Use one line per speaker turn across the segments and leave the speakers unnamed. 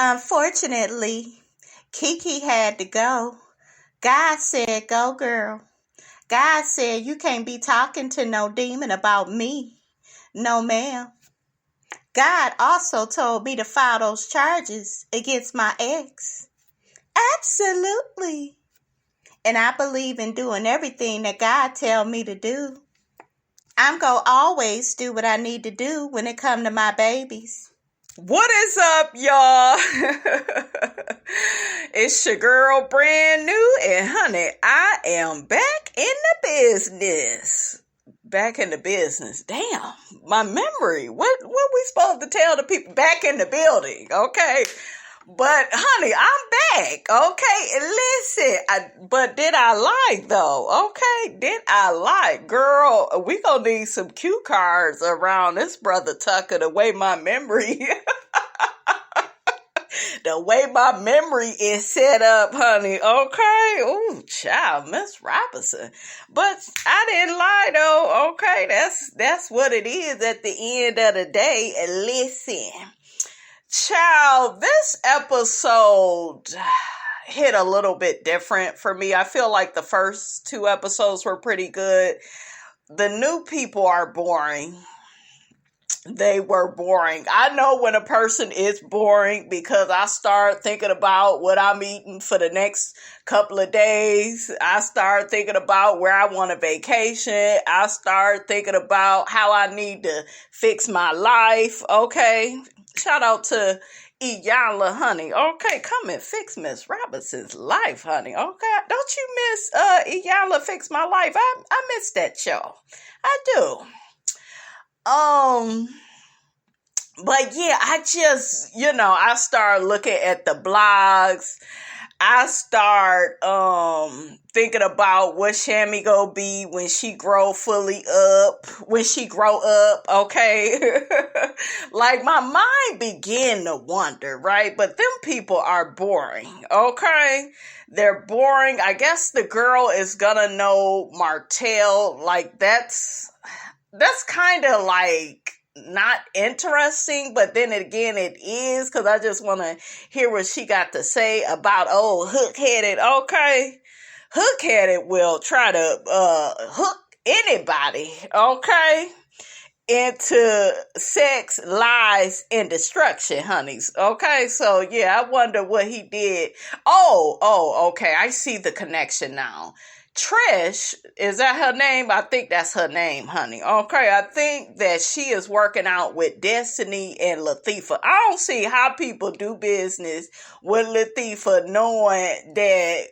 Unfortunately, Kiki had to go. God said, go, girl. God said, you can't be talking to no demon about me. No, ma'am. God also told me to file those charges against my ex. Absolutely. And I believe in doing everything that God tell me to do. I'm going to always do what I need to do when it come to my babies.
What is up, y'all? It's your girl, brand new, and honey, I am back in the business. Back in the business. Damn, my memory. What we supposed to tell the people? Back in the building, okay? But honey, I'm back, okay? Listen, but did I lie though? Okay, did I lie? Girl, we gonna need some cue cards around this brother Tucker, the way my memory the way my memory is set up, honey, okay? Ooh, child, Miss Robinson. But I didn't lie though, okay? That's what it is at the end of the day. And listen, child, this episode hit a little bit different for me. I feel like the first two episodes were pretty good. The new people are boring. They were boring. I know when a person is boring because I start thinking about what I'm eating for the next couple of days. I start thinking about where I want a vacation. I start thinking about how I need to fix my life. Okay. Shout out to Iyanla, honey. Okay, come and fix Miss Robinson's life, honey. Okay, don't you miss Iyanla Fix My Life? I miss that show. I do. But yeah, I just, I start looking at the blogs. I start thinking about what Shammy gonna be when she grow up, okay? Like my mind begin to wonder, right? But them people are boring, okay? They're boring. I guess the girl is gonna know Martell. Like that's kind of like not interesting, but then again it is, because I just want to hear what she got to say about old hook-headed. Okay, hook-headed will try to hook anybody, okay, into sex, lies, and destruction, honeys. Okay, so yeah, I wonder what he did. Okay, I see the connection now. Trish, is that her name? I think that's her name, honey. Okay, I think that she is working out with Destiny and Latifah. I don't see how people do business with Latifah knowing that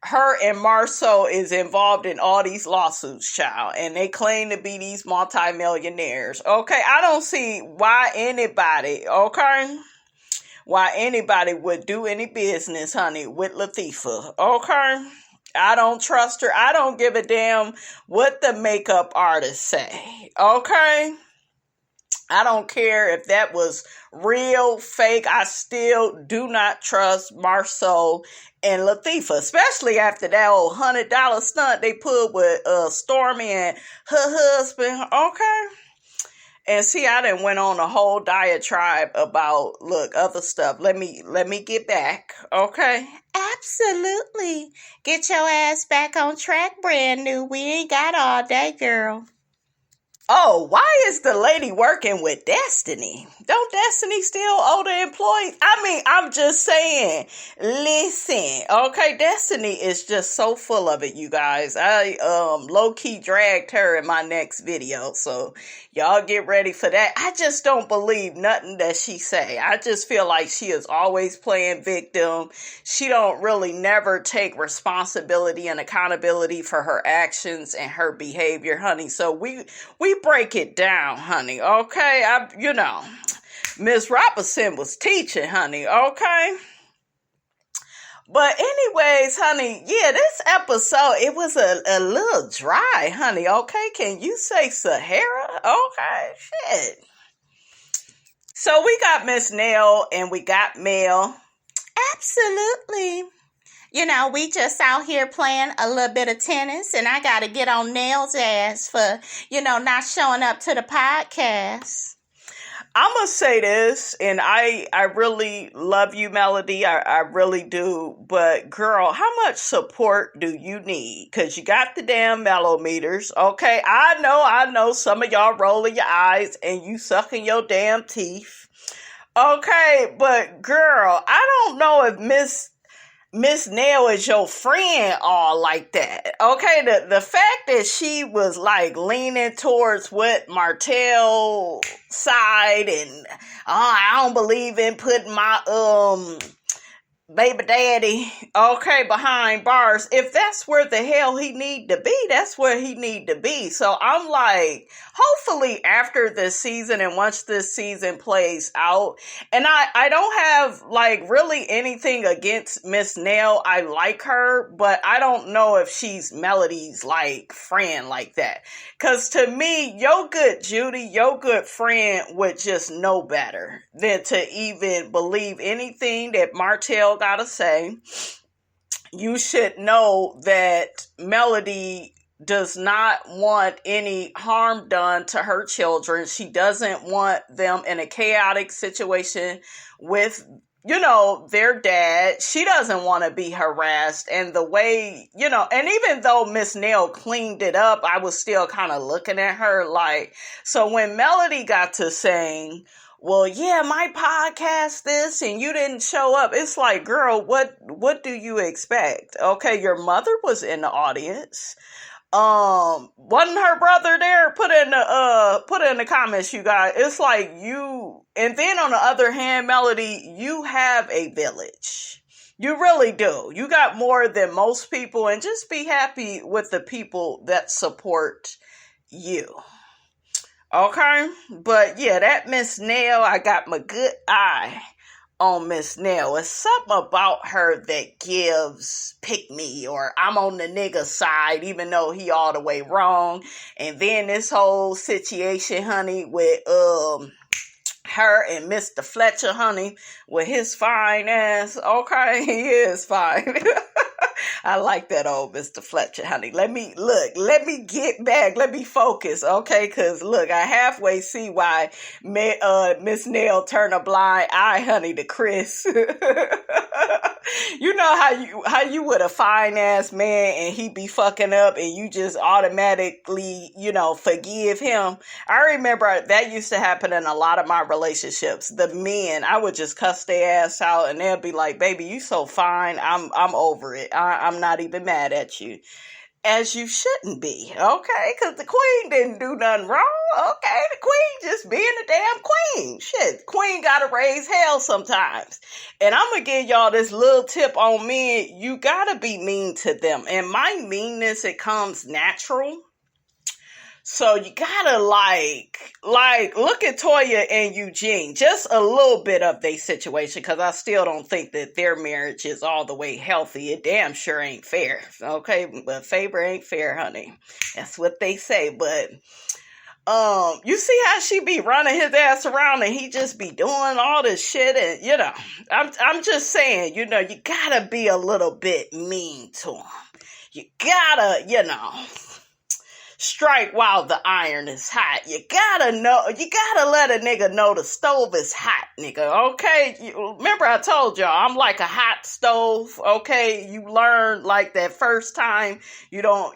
her and Marceau is involved in all these lawsuits, child, and they claim to be these multimillionaires. Okay, I don't see why anybody would do any business, honey, with Latifah, okay? I don't trust her. I don't give a damn what the makeup artists say, okay? I don't care if that was real, fake. I still do not trust Marceau and Latifah, especially after that old $100 stunt they put with STORMI and her husband, okay? And see, I done went on a whole diatribe about, other stuff. Let me get back, okay?
Absolutely. Get your ass back on track, brand new. We ain't got all day, girl.
Oh, why is the lady working with Destiny? Don't Destiny still owe the employees? I mean, I'm just saying, listen, okay, Destiny is just so full of it, you guys. I low-key dragged her in my next video, so y'all get ready for that. I just don't believe nothing that she say. I just feel like she is always playing victim. She don't really never take responsibility and accountability for her actions and her behavior, honey. So we break it down, honey, okay? Miss Robinson was teaching, honey, okay? But anyways, honey, yeah, this episode, it was a little dry, honey, okay? Can you say Sahara? Okay, shit. So we got Miss Nell and we got Mel.
Absolutely. We just out here playing a little bit of tennis, and I got to get on Nell's ass for, not showing up to the podcast.
I'm gonna say this, and I really love you, Melody. I really do. But girl, how much support do you need? Cause you got the damn mellometers. Okay, I know. Some of y'all rolling your eyes and you sucking your damn teeth. Okay, but girl, I don't know if Miss Nail is your friend all like that. Okay, the fact that she was like leaning towards what Martell side and I don't believe in putting my baby daddy, okay, behind bars. If that's where the hell he need to be, that's where he need to be. So I'm like, hopefully after this season and once this season plays out, and I don't have like really anything against Miss Nail. I like her, but I don't know if she's Melody's like friend like that. Cause to me, your good Judy, your good friend would just know better than to even believe anything that Martell gotta say. You should know that Melody does not want any harm done to her children. She doesn't want them in a chaotic situation with, their dad. She doesn't want to be harassed. And the way, and even though Miss Nail cleaned it up, I was still kind of looking at her like, so when Melody got to saying, well, yeah, my podcast this and you didn't show up. It's like, girl, what do you expect? Okay, your mother was in the audience. Wasn't her brother there? Put it in the comments, you guys. It's like you, and then on the other hand, Melody, you have a village. You really do. You got more than most people, and just be happy with the people that support you. Okay, but yeah, that Miss Nail, I got my good eye on Miss Nail. It's something about her that gives pick me, or I'm on the nigga side, even though he all the way wrong. And then this whole situation, honey, with her and Mr. Fletcher, honey, with his fine ass. Okay, he is fine. I like that old Mr. Fletcher, honey. Let me get back. Let me focus, okay? Because, look, I halfway see why Miss Nail turned a blind eye, honey, to Chris. You know how you with a fine-ass man and he be fucking up and you just automatically, forgive him. I remember that used to happen in a lot of my relationships. The men, I would just cuss their ass out and they'll be like, baby, you so fine. I'm over it. I'm not even mad at you. As you shouldn't be, okay? Because the queen didn't do nothing wrong, okay? The queen just being a damn queen. Shit, queen gotta raise hell sometimes. And I'm gonna give y'all this little tip on men. You gotta be mean to them. And my meanness, it comes natural. So you gotta like look at Toya and Eugene, just a little bit of their situation, because I still don't think that their marriage is all the way healthy. It damn sure ain't fair, okay? But favor ain't fair, honey. That's what they say. But you see how she be running his ass around and he just be doing all this shit, and I'm just saying, you gotta be a little bit mean to him. You gotta, strike while the iron is hot. You gotta let a nigga know the stove is hot, nigga, okay? Remember I told y'all, I'm like a hot stove, okay? You learn like that first time, you don't,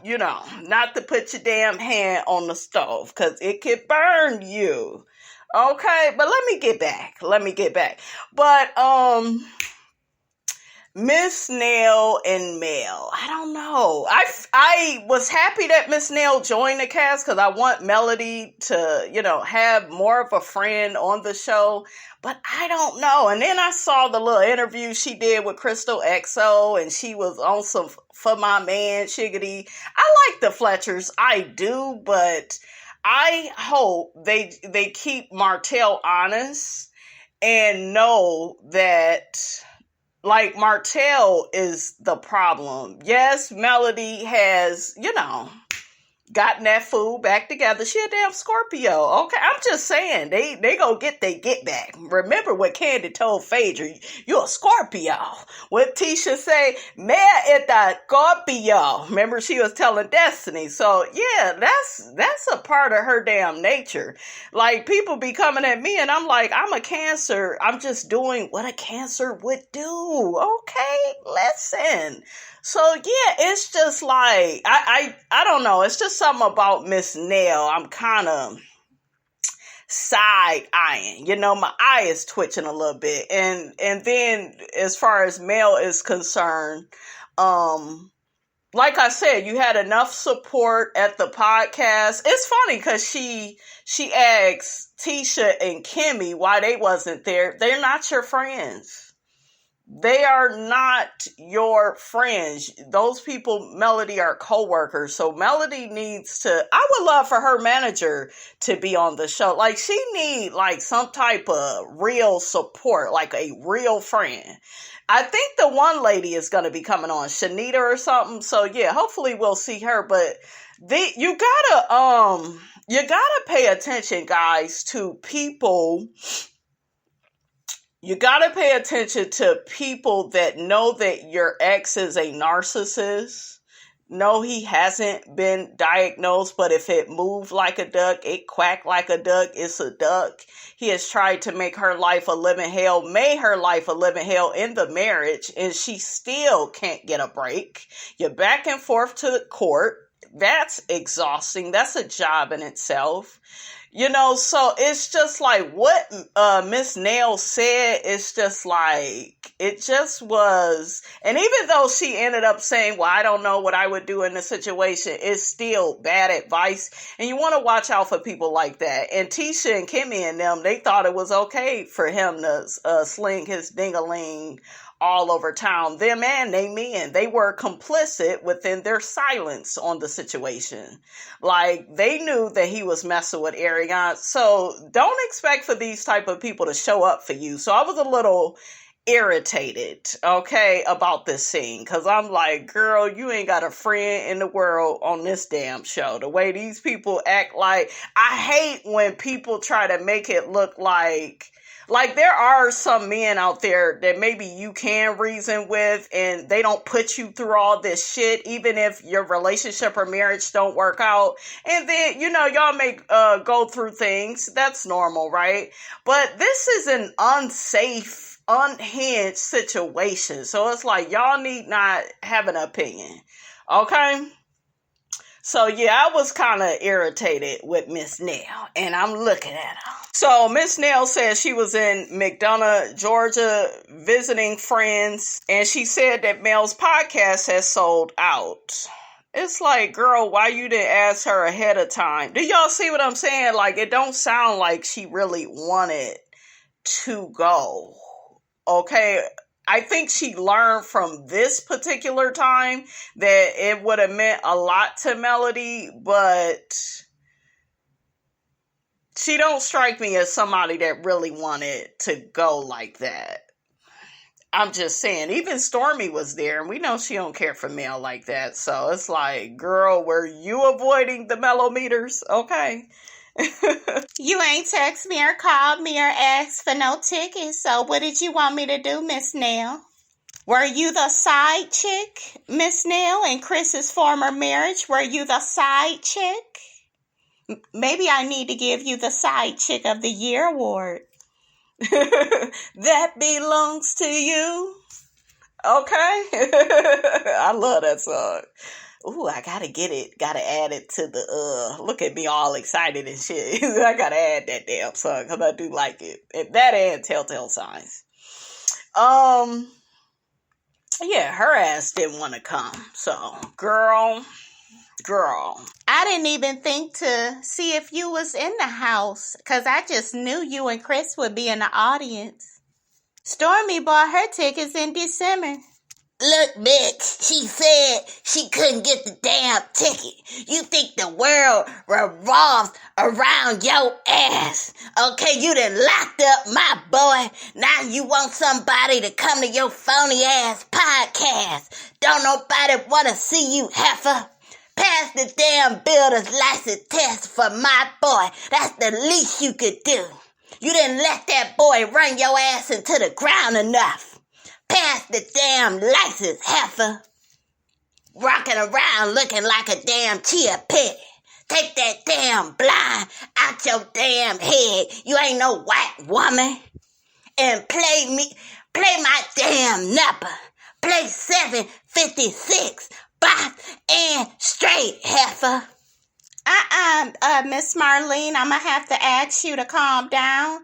not to put your damn hand on the stove, because it could burn you, okay? But let me get back. But, Miss Nail and Mel, I don't know. I was happy that Miss Nail joined the cast because I want Melody to, have more of a friend on the show. But I don't know. And then I saw the little interview she did with Crystal XO, and she was on some For My Man Shiggity. I like the Fletchers, I do, but I hope they keep Martell honest and know that, like, Martell is the problem. Yes, Melody has, gotten that fool back together. She a damn Scorpio. Okay, I'm just saying they go get they get back. Remember what Candy told Phaedra, you a Scorpio. What Tisha say, me is a Scorpio. Remember she was telling Destiny. So yeah, that's a part of her damn nature. Like people be coming at me and I'm like, I'm a Cancer. I'm just doing what a Cancer would do. Okay, listen. So yeah, it's just like I don't know. It's just something about Miss Nell. I'm kind of side eyeing. You know, my eye is twitching a little bit. And then as far as Mel is concerned, like I said, you had enough support at the podcast. It's funny because she asked Tisha and Kimmi why they wasn't there. They're not your friends. They are not your friends. Those people, Melody, are co-workers. So Melody needs to, I would love for her manager to be on the show. Like she need like some type of real support, like a real friend. I think the one lady is going to be coming on, Shanita or something. So yeah, hopefully we'll see her. But you gotta pay attention, guys, to people. You gotta pay attention to people that know that your ex is a narcissist. No, he hasn't been diagnosed, but if it moved like a duck, it quacked like a duck, it's a duck. He has tried to make her life a living hell, made her life a living hell in the marriage, and she still can't get a break. You're back and forth to the court. That's exhausting. That's a job in itself. You know, so it's just like what Miss Nail said, it's just like, it just was, and even though she ended up saying, well, I don't know what I would do in this situation, it's still bad advice, and you want to watch out for people like that. And Tisha and Kimmi and them, they thought it was okay for him to sling his ding-a-ling all over town. Them and they men, they were complicit within their silence on the situation. Like they knew that he was messing with Ariana. So don't expect for these type of people to show up for you. So I was a little irritated, okay, about this scene. Cause I'm like, girl, you ain't got a friend in the world on this damn show. The way these people act, like, I hate when people try to make it look like there are some men out there that maybe you can reason with and they don't put you through all this shit, even if your relationship or marriage don't work out. And then, you know, y'all may go through things. That's normal, right? But this is an unsafe, unhinged situation. So it's like y'all need not have an opinion. Okay? So yeah, I was kind of irritated with Miss Nell, and I'm looking at her. So Miss Nell said she was in McDonough, Georgia, visiting friends, and she said that Mel's podcast has sold out. It's like, girl, why you didn't ask her ahead of time? Do y'all see what I'm saying? Like, it don't sound like she really wanted to go. Okay, I think she learned from this particular time that it would have meant a lot to Melody, but she don't strike me as somebody that really wanted to go like that. I'm just saying, even STORMI was there, and we know she don't care for Mel like that. So it's like, girl, were you avoiding the mellometers? Okay.
You ain't text me or called me or asked for no tickets, so what did you want me to do, Miss Nell? Were you the side chick, Miss Nell, in Chris's former marriage? Were you the side chick? Maybe I need to give you the Side Chick of the Year award.
That belongs to you. Okay. I love that song. Ooh, I gotta get it. Gotta add it to the, look at me all excited and shit. I gotta add that damn song because I do like it. And that and Telltale Signs. Yeah, her ass didn't want to come. So, girl.
I didn't even think to see if you was in the house because I just knew you and Chris would be in the audience. STORMI bought her tickets in December.
Look, bitch, she said she couldn't get the damn ticket. You think the world revolves around your ass. Okay, you done locked up my boy. Now you want somebody to come to your phony ass podcast. Don't nobody want to see you, heifer. Pass the damn builder's license test for my boy. That's the least you could do. You didn't let that boy run your ass into the ground enough. Pass the damn license, heifer. Rocking around looking like a damn chia pet. Take that damn blind out your damn head. You ain't no white woman. And play my damn number. Play 756. Box and straight, heifer.
Miss Marlene, I'm going to have to ask you to calm down.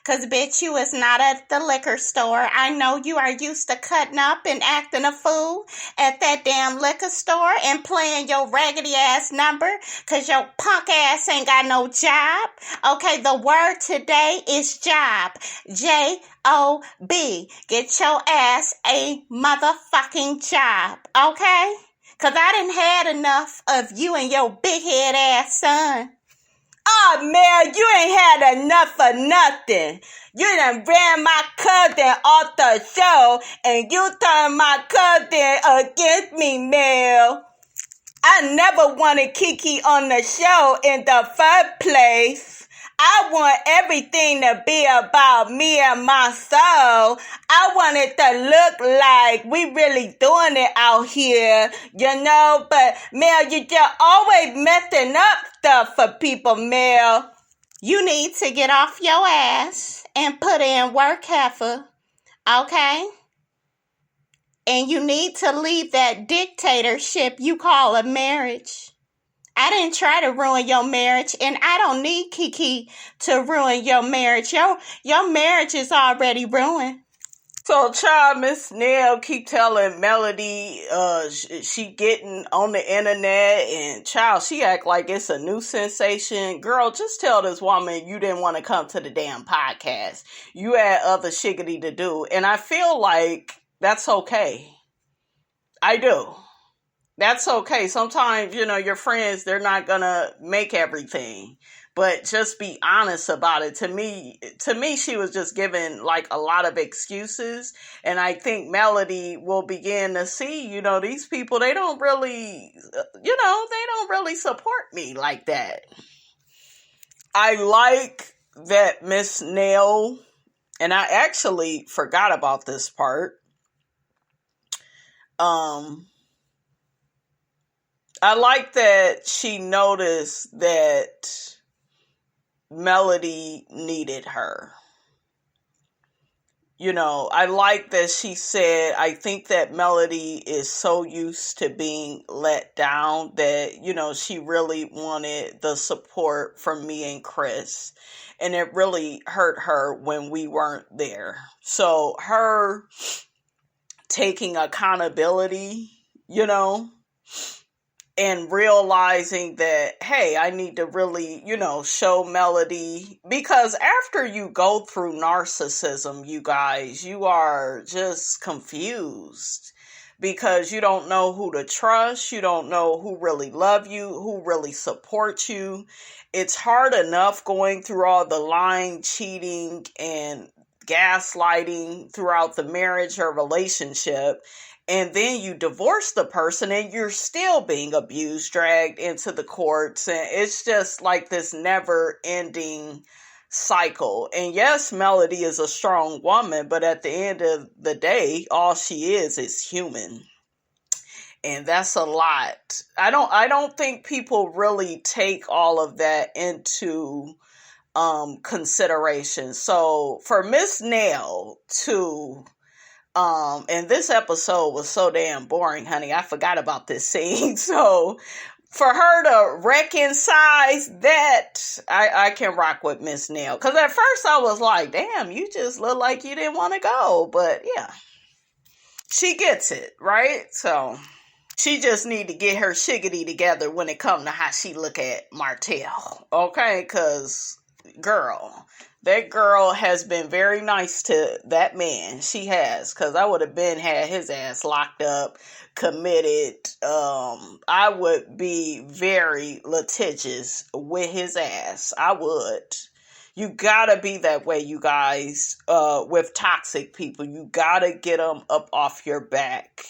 Because, bitch, you is not at the liquor store. I know you are used to cutting up and acting a fool at that damn liquor store and playing your raggedy ass number because your punk ass ain't got no job. Okay, the word today is job. J-O-B. Get your ass a motherfucking job, okay? Because I done had enough of you and your big head ass son.
Oh, man, you ain't had enough of nothing. You done ran my cousin off the show, and you turned my cousin against me, Mel. I never wanted Kiki on the show in the first place. I want everything to be about me and my soul. I want it to look like we really doing it out here, you know? But, Mel, you just always messing up stuff for people, Mel.
You need to get off your ass and put in work, heifer, okay? And you need to leave that dictatorship you call a marriage. I didn't try to ruin your marriage, and I don't need Kiki to ruin your marriage. Your marriage is already ruined.
So, child, Miss Nell keep telling Melody she getting on the internet, and child, she act like it's a new sensation. Girl, just tell this woman you didn't want to come to the damn podcast. You had other shiggity to do, and I feel like that's okay. I do. That's okay. Sometimes, you know, your friends, they're not gonna make everything. But just be honest about it. To me, she was just giving like a lot of excuses. And I think Melody will begin to see, you know, these people, they don't really support me like that. I like that Miss Nell, and I actually forgot about this part. I like that she noticed that Melody needed her. You know, I like that she said, I think that Melody is so used to being let down that, you know, she really wanted the support from me and Chris. And it really hurt her when we weren't there. So her taking accountability, you know, and realizing that, hey, I need to really, you know, show Melody. Because after you go through narcissism, you guys, you are just confused. Because you don't know who to trust. You don't know who really love you, who really supports you. It's hard enough going through all the lying, cheating, and gaslighting throughout the marriage or relationship. And then you divorce the person and you're still being abused, dragged into the courts. And it's just like this never ending cycle. And yes, Melody is a strong woman, but at the end of the day, all she is human. And that's a lot. I don't think people really take all of that into consideration. So for Miss Nell to and this episode was so damn boring, honey. I forgot about this scene. So for her to reconcile that, I can rock with Miss Nell. Because at first I was like, damn, you just look like you didn't want to go. But yeah, she gets it, right? So she just need to get her shiggity together when it comes to how she look at Martell. Okay? Because, girl, that girl has been very nice to that man. She has. Because I would have had his ass locked up, committed. I would be very litigious with his ass. I would. You gotta be that way, you guys. With toxic people. You gotta get them up off your back.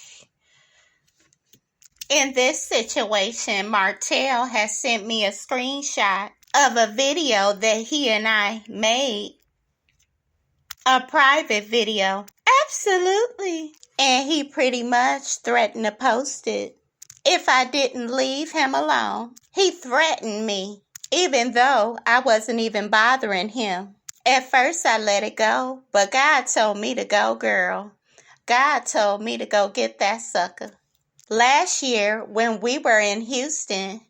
In this situation, Martell has sent me a screenshot of a video that he and I made. A private video. Absolutely. And he pretty much threatened to post it if I didn't leave him alone. He threatened me, even though I wasn't even bothering him. At first I let it go, but God told me to go, girl. God told me to go get that sucker. Last year, when we were in Houston,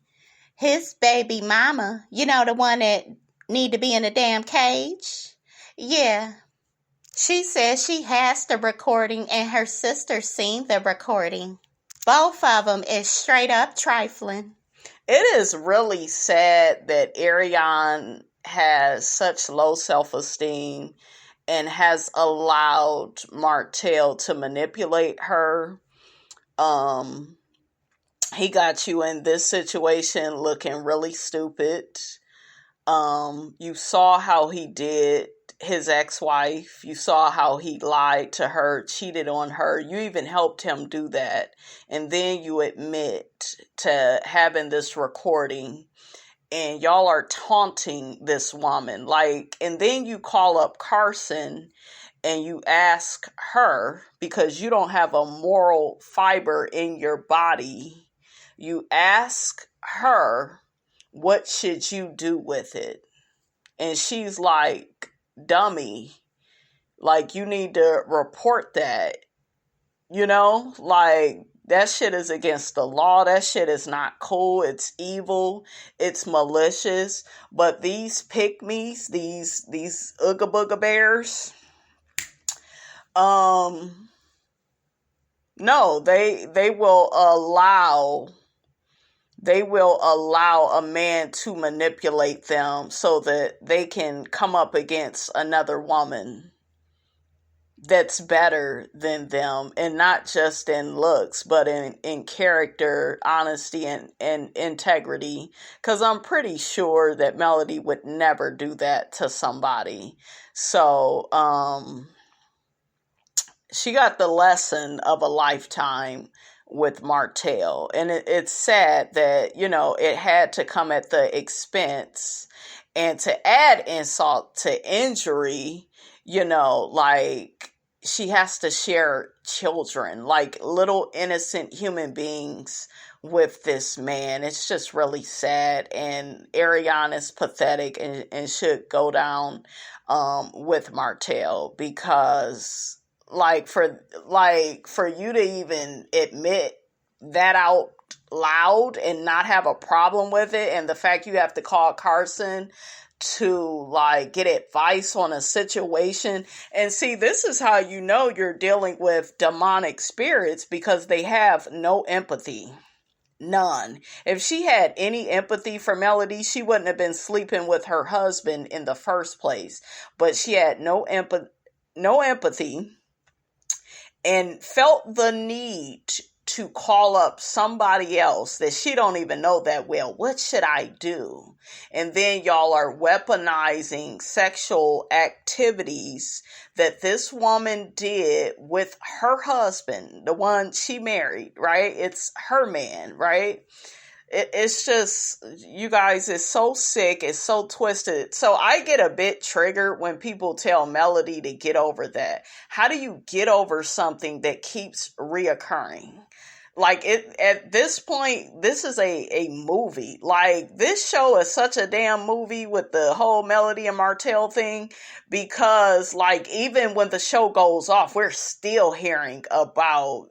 his baby mama, you know, the one that need to be in a damn cage? Yeah. She says she has the recording and her sister seen the recording. Both of them is straight up trifling.
It is really sad that Ariane has such low self-esteem and has allowed Martell to manipulate her. He got you in this situation looking really stupid. You saw how he did his ex-wife. You saw how he lied to her, cheated on her. You even helped him do that. And then you admit to having this recording and y'all are taunting this woman. And then you call up Carson and you ask her, because you don't have a moral fiber in your body, you ask her, what should you do with it? And she's like, dummy, you need to report that. That shit is against the law. That shit is not cool. It's evil. It's malicious. But these pygmies, these Ooga Booga bears, no, they will allow a man to manipulate them so that they can come up against another woman that's better than them, and not just in looks, but in character, honesty, and integrity. Because I'm pretty sure that Melody would never do that to somebody. So, she got the lesson of a lifetime with Martell. And it's sad that, it had to come at the expense. And to add insult to injury, she has to share children, little innocent human beings with this man. It's just really sad. And Ariane is pathetic and should go down with Martell, because for you to even admit that out loud and not have a problem with it, and the fact you have to call Carson to get advice on a situation. And see, this is how you know you're dealing with demonic spirits, because they have no empathy. None. If she had any empathy for Melody, she wouldn't have been sleeping with her husband in the first place. But she had no empathy, and felt the need to call up somebody else that she don't even know that well. What should I do? And then y'all are weaponizing sexual activities that this woman did with her husband, the one she married, right? It's her man, right? It's just, you guys, it's so sick. It's so twisted. So I get a bit triggered when people tell Melody to get over that. How do you get over something that keeps reoccurring? At this point, this is a movie. This show is such a damn movie with the whole Melody and Martell thing, because even when the show goes off, we're still hearing about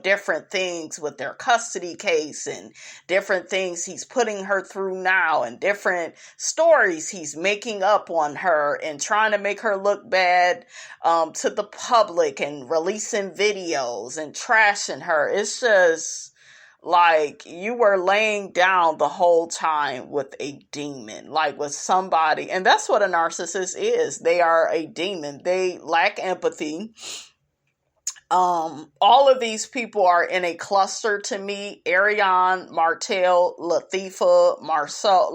different things with their custody case, and different things he's putting her through now, and different stories he's making up on her and trying to make her look bad to the public, and releasing videos and trashing her. It's just you were laying down the whole time with a demon, with somebody. And that's what a narcissist is. They are a demon. They lack empathy. All of these people are in a cluster to me. Ariane, Martell, Latifah, Marcel,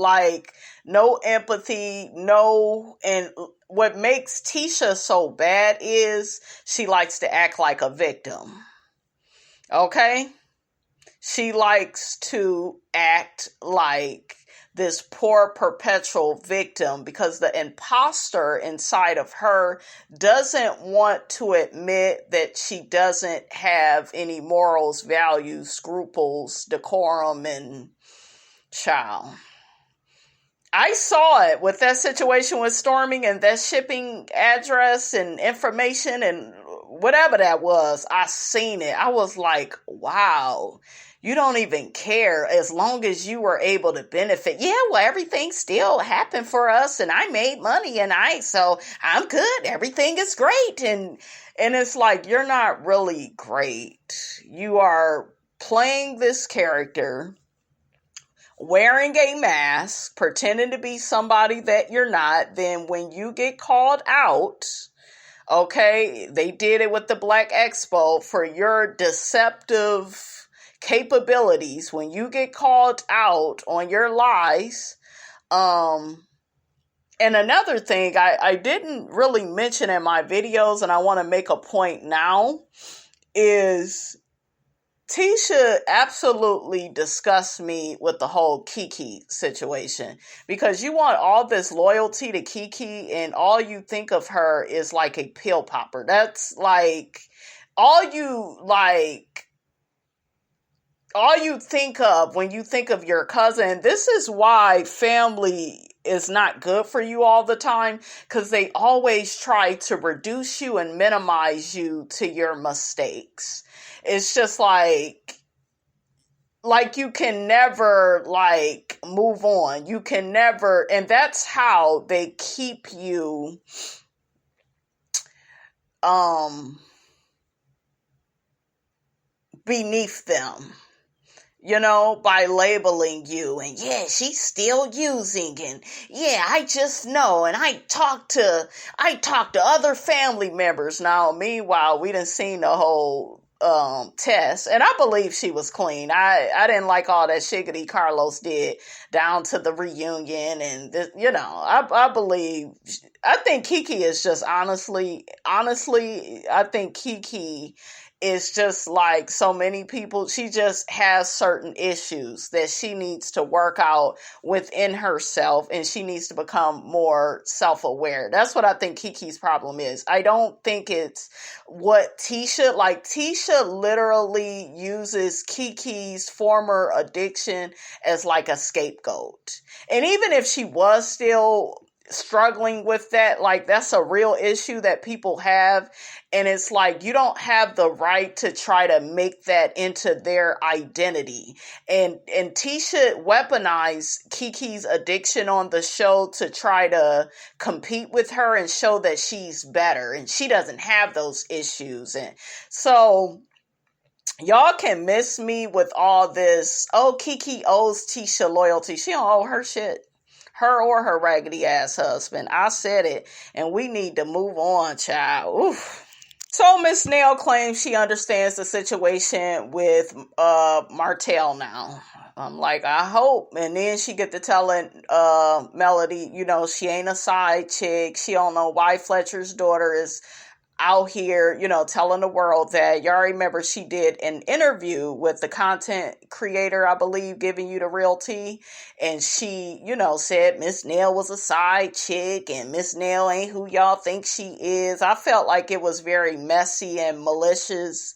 no empathy, and what makes Tisha so bad is she likes to act like a victim. Okay? She likes to act like this poor perpetual victim because the imposter inside of her doesn't want to admit that she doesn't have any morals, values, scruples, decorum, and child. I saw it with that situation with STORMI and that shipping address and information and whatever that was. I seen it. I was like, wow, you don't even care as long as you were able to benefit. Yeah, well, everything still happened for us and I made money so I'm good. Everything is great. And it's like, you're not really great. You are playing this character, wearing a mask, pretending to be somebody that you're not. Then when you get called out, okay, they did it with the Black Expo for your deceptive capabilities. When you get called out on your lies, and another thing I didn't really mention in my videos, and I want to make a point now, is Tisha absolutely disgusts me with the whole Kiki situation, because you want all this loyalty to Kiki and all you think of her is like a pill popper. That's like all you think of when you think of your cousin. This is why family is not good for you all the time, because they always try to reduce you and minimize you to your mistakes. It's just like you can never move on. You can never, and that's how they keep you beneath them, by labeling you. And yeah, she's still using, and yeah, I just know, and I talked to other family members. Now, meanwhile, we done seen the whole test, and I believe she was clean. I didn't like all that shiggity Carlos did down to the reunion, and I think Kiki is just honestly, I think Kiki is just like so many people. She just has certain issues that she needs to work out within herself, and she needs to become more self-aware. That's what I think Kiki's problem is. I don't think it's what Tisha literally uses Kiki's former addiction as like a scapegoat. And even if she was still struggling with that, that's a real issue that people have. And it's like, you don't have the right to try to make that into their identity. And Tisha weaponized Kiki's addiction on the show to try to compete with her and show that she's better and she doesn't have those issues. And so y'all can miss me with all this, oh, Kiki owes Tisha loyalty. She don't owe her shit. Her or her raggedy ass husband. I said it, and we need to move on, child. Oof. So Miss Nail claims she understands the situation with Martell now. I'm like, I hope. And then she get to telling Melody, she ain't a side chick. She don't know why Fletcher's daughter is out here, telling the world that. Y'all remember she did an interview with the content creator, I believe, Giving You the Real Tea. And she, said Miss Nail was a side chick and Miss Nail ain't who y'all think she is. I felt like it was very messy and malicious.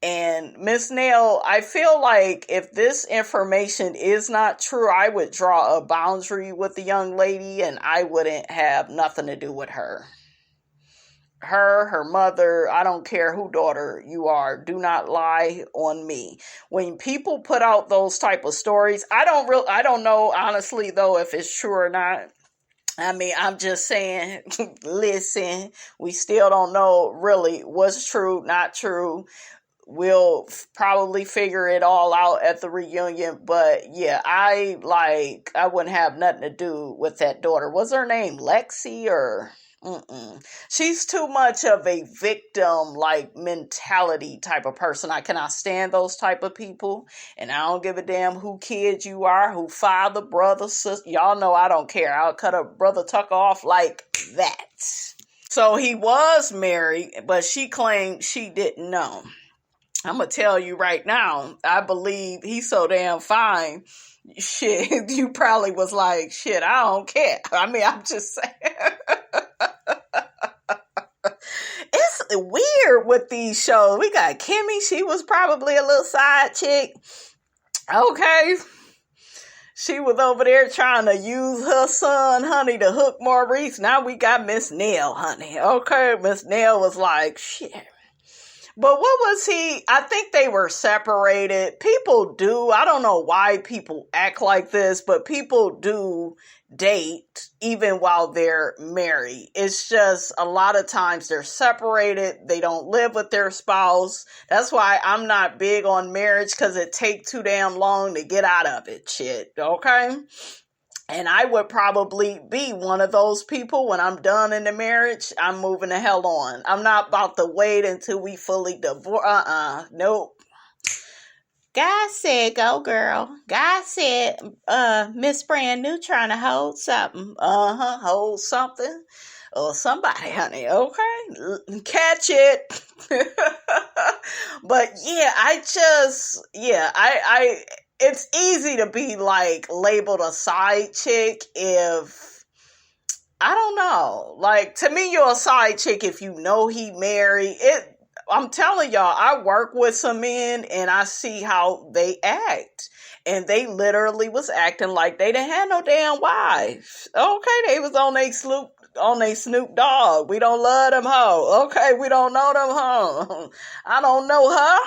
And Miss Nail, I feel like if this information is not true, I would draw a boundary with the young lady and I wouldn't have nothing to do with her. Her mother, I don't care who daughter you are, do not lie on me. When people put out those type of stories, I don't know honestly though if it's true or not. I mean, I'm just saying, listen, we still don't know really what's true, not true. We'll probably figure it all out at the reunion, but yeah, I wouldn't have nothing to do with that daughter. Was her name Lexi or? She's too much of a victim mentality type of person. I cannot stand those type of people, and I don't give a damn who kid you are, who father, brother, sister. Y'all know I don't care. I'll cut a brother Tucker off like that. So he was married, but she claimed she didn't know. I'm going to tell you right now, I believe he's so damn fine. Shit, you probably was like, shit, I don't care. I mean, I'm just saying. It's weird with these shows. We got Kimmi. She was probably a little side chick. Okay. She was over there trying to use her son, honey, to hook Maurice. Now we got Miss Nell, honey. Okay. Miss Nell was like, shit. But what was he? I think they were separated. People do. I don't know why people act like this, but people do date even while they're married. It's just a lot of times they're separated. They don't live with their spouse. That's why I'm not big on marriage, because it takes too damn long to get out of it. Shit. Okay. And I would probably be one of those people when I'm done in the marriage. I'm moving the hell on. I'm not about to wait until we fully divorce. Nope.
God said, go girl. God said, Miss Brand New trying to hold something.
Hold something. Or somebody, honey. Okay. Catch it. But yeah, it's easy to be like labeled a side chick if, I don't know, like to me you're a side chick if you know he married. I'm telling y'all, I work with some men and I see how they act, and they literally was acting like they didn't have no damn wives. Okay, they was on they Snoop Dogg. We don't love them hoe. Okay, we don't know them hoe. I don't know her.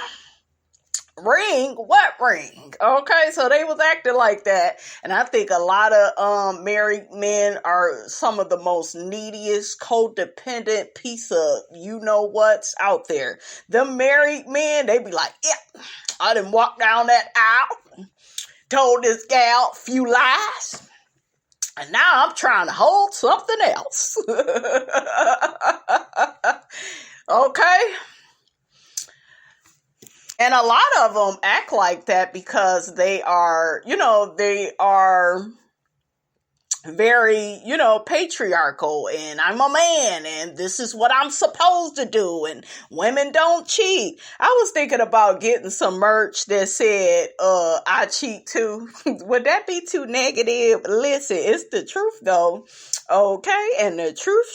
Ring? What ring? Okay, so they was acting like that. And I think a lot of married men are some of the most neediest, codependent piece of you-know-what's out there. Them married men, they be like, yeah, I done walked down that aisle, told this gal a few lies, and now I'm trying to hold something else. Okay? And a lot of them act like that because they are very, patriarchal, and I'm a man and this is what I'm supposed to do, and women don't cheat. I was thinking about getting some merch that said, I cheat too. Would that be too negative? Listen, it's the truth though. Okay. And the truth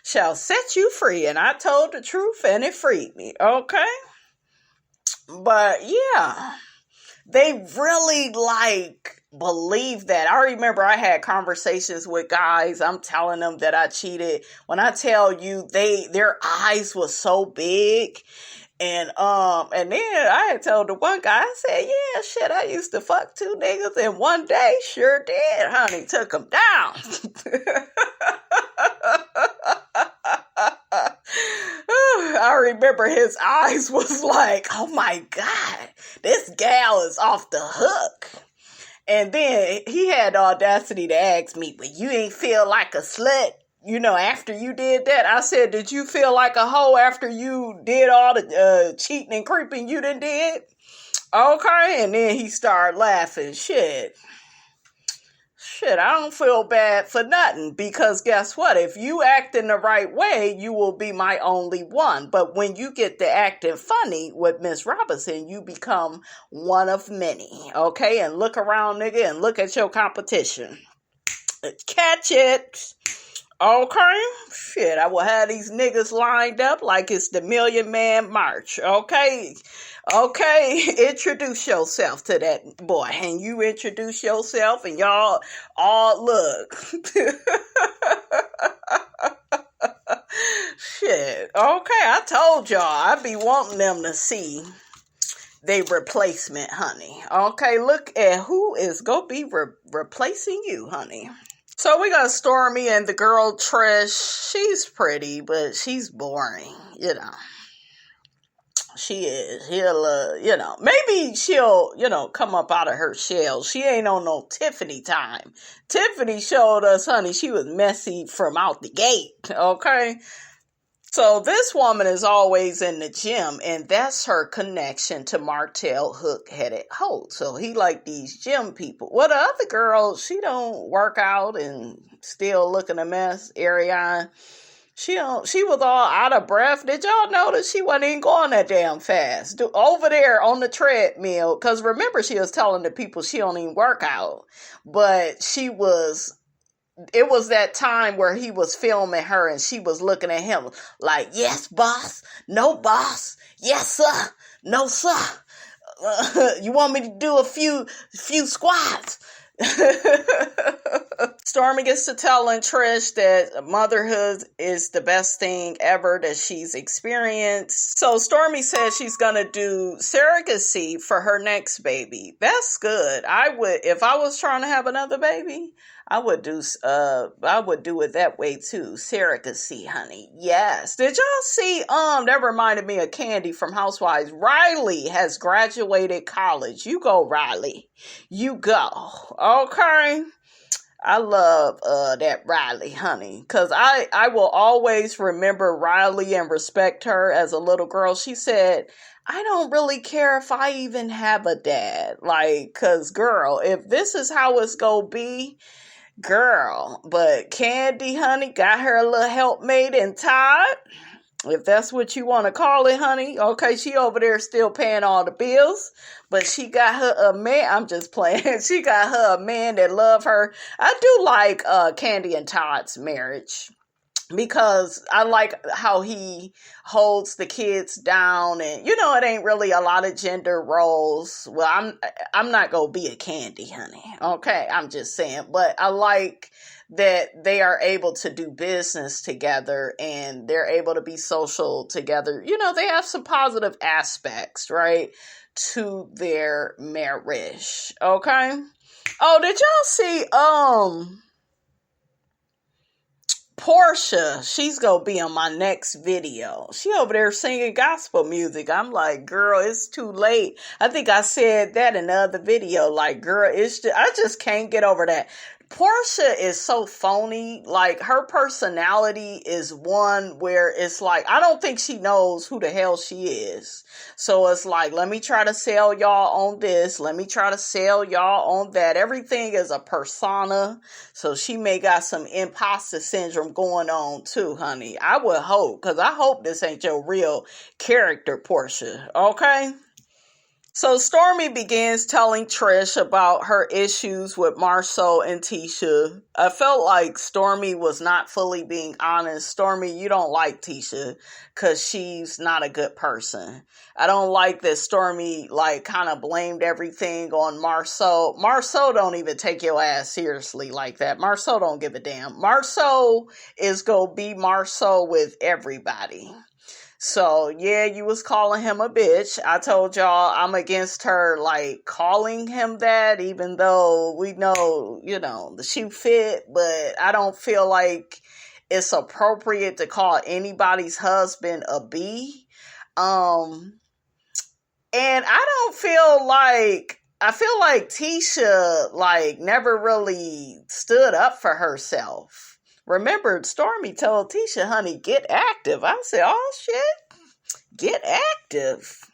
shall set you free. And I told the truth and it freed me. Okay. But yeah, they really believe that. I remember I had conversations with guys. I'm telling them that I cheated. When I tell you, their eyes were so big. And then I had told the one guy, I said, yeah, shit, I used to fuck 2 niggas and one day sure did, honey, took them down. I remember his eyes was like, oh my God, this gal is off the hook. And then he had the audacity to ask me, but you ain't feel like a slut, after you did that? I said, did you feel like a hoe after you did all the cheating and creeping you done did? Okay. And then he started laughing. Shit, I don't feel bad for nothing, because guess what? If you act in the right way, you will be my only one. But when you get to acting funny with Miss Robinson, you become one of many. Okay? And look around, nigga, and look at your competition. Catch it. Okay? Shit, I will have these niggas lined up like it's the Million Man March. Okay? Okay, introduce yourself to that boy, and you introduce yourself, and y'all all look. Shit, okay, I told y'all, I be wanting them to see they replacement, honey. Okay, look at who is gonna be replacing you, honey. So we got STORMI and the girl TRISH. She's pretty, but she's boring, She is. Maybe she'll, come up out of her shell. She ain't on no Tiffany time. Tiffany showed us, honey, she was messy from out the gate. Okay. So this woman is always in the gym, and that's her connection to Martell hook-headed hoe. So he like these gym people. Well, the other girl, she don't work out and still looking a mess, Ariane. She was all out of breath. Did y'all notice she wasn't even going that damn fast? Over there on the treadmill, because remember she was telling the people she don't even work out. But it was that time where he was filming her and she was looking at him like, yes, boss, no, boss, yes, sir, no, sir. You want me to do a few squats? Stormi gets to telling Trish that motherhood is the best thing ever that she's experienced. So Stormi says she's gonna do surrogacy for her next baby. That's good. If I was trying to have another baby, I would do it that way too. Surrogacy, honey. Yes. Did y'all see, that reminded me of Candy from Housewives. Riley has graduated college. You go, Riley. You go. Okay. I love that Riley, honey, because I will always remember Riley and respect her as a little girl. She said, I don't really care if I even have a dad. Like, because, girl, if this is how it's going to be, girl. But Candy, honey, got her a little helpmate in Todd, if that's what you want to call it, honey. Okay, she over there still paying all the bills, but she got her a man. I'm just playing. She got her a man that love her. I do like Candy and Todd's marriage, because I like how he holds the kids down, and it ain't really a lot of gender roles. Well, I'm not gonna be a Candy, honey. Okay, I'm just saying, but I like that they are able to do business together and they're able to be social together. They have some positive aspects, right, to their marriage. Okay. Oh, did y'all see Portia? She's gonna be on my next video. She over there singing gospel music. I'm like, girl, it's too late. I think I said that in the other video. Like, girl, I just can't get over that. Portia is so phony. Like, her personality is one where it's like, I don't think she knows who the hell she is. So it's like, let me try to sell y'all on this. Let me try to sell y'all on that. Everything is a persona. So she may got some imposter syndrome going on too, honey. I would hope, because I hope this ain't your real character, Portia. Okay? So Stormi begins telling Trish about her issues with Marcel and Tisha. I felt like Stormi was not fully being honest. Stormi, you don't like Tisha because she's not a good person. I don't like that Stormi kind of blamed everything on Marcel. Marcel don't even take your ass seriously like that. Marcel don't give a damn. Marcel is gonna be Marcel with everybody. So, yeah, you was calling him a bitch. I told y'all I'm against her, calling him that, even though we know, the shoe fit, but I don't feel like it's appropriate to call anybody's husband a B. And I feel like Tisha, never really stood up for herself. Remember, Stormi told Tisha, honey, get active. I said, oh, shit, get active.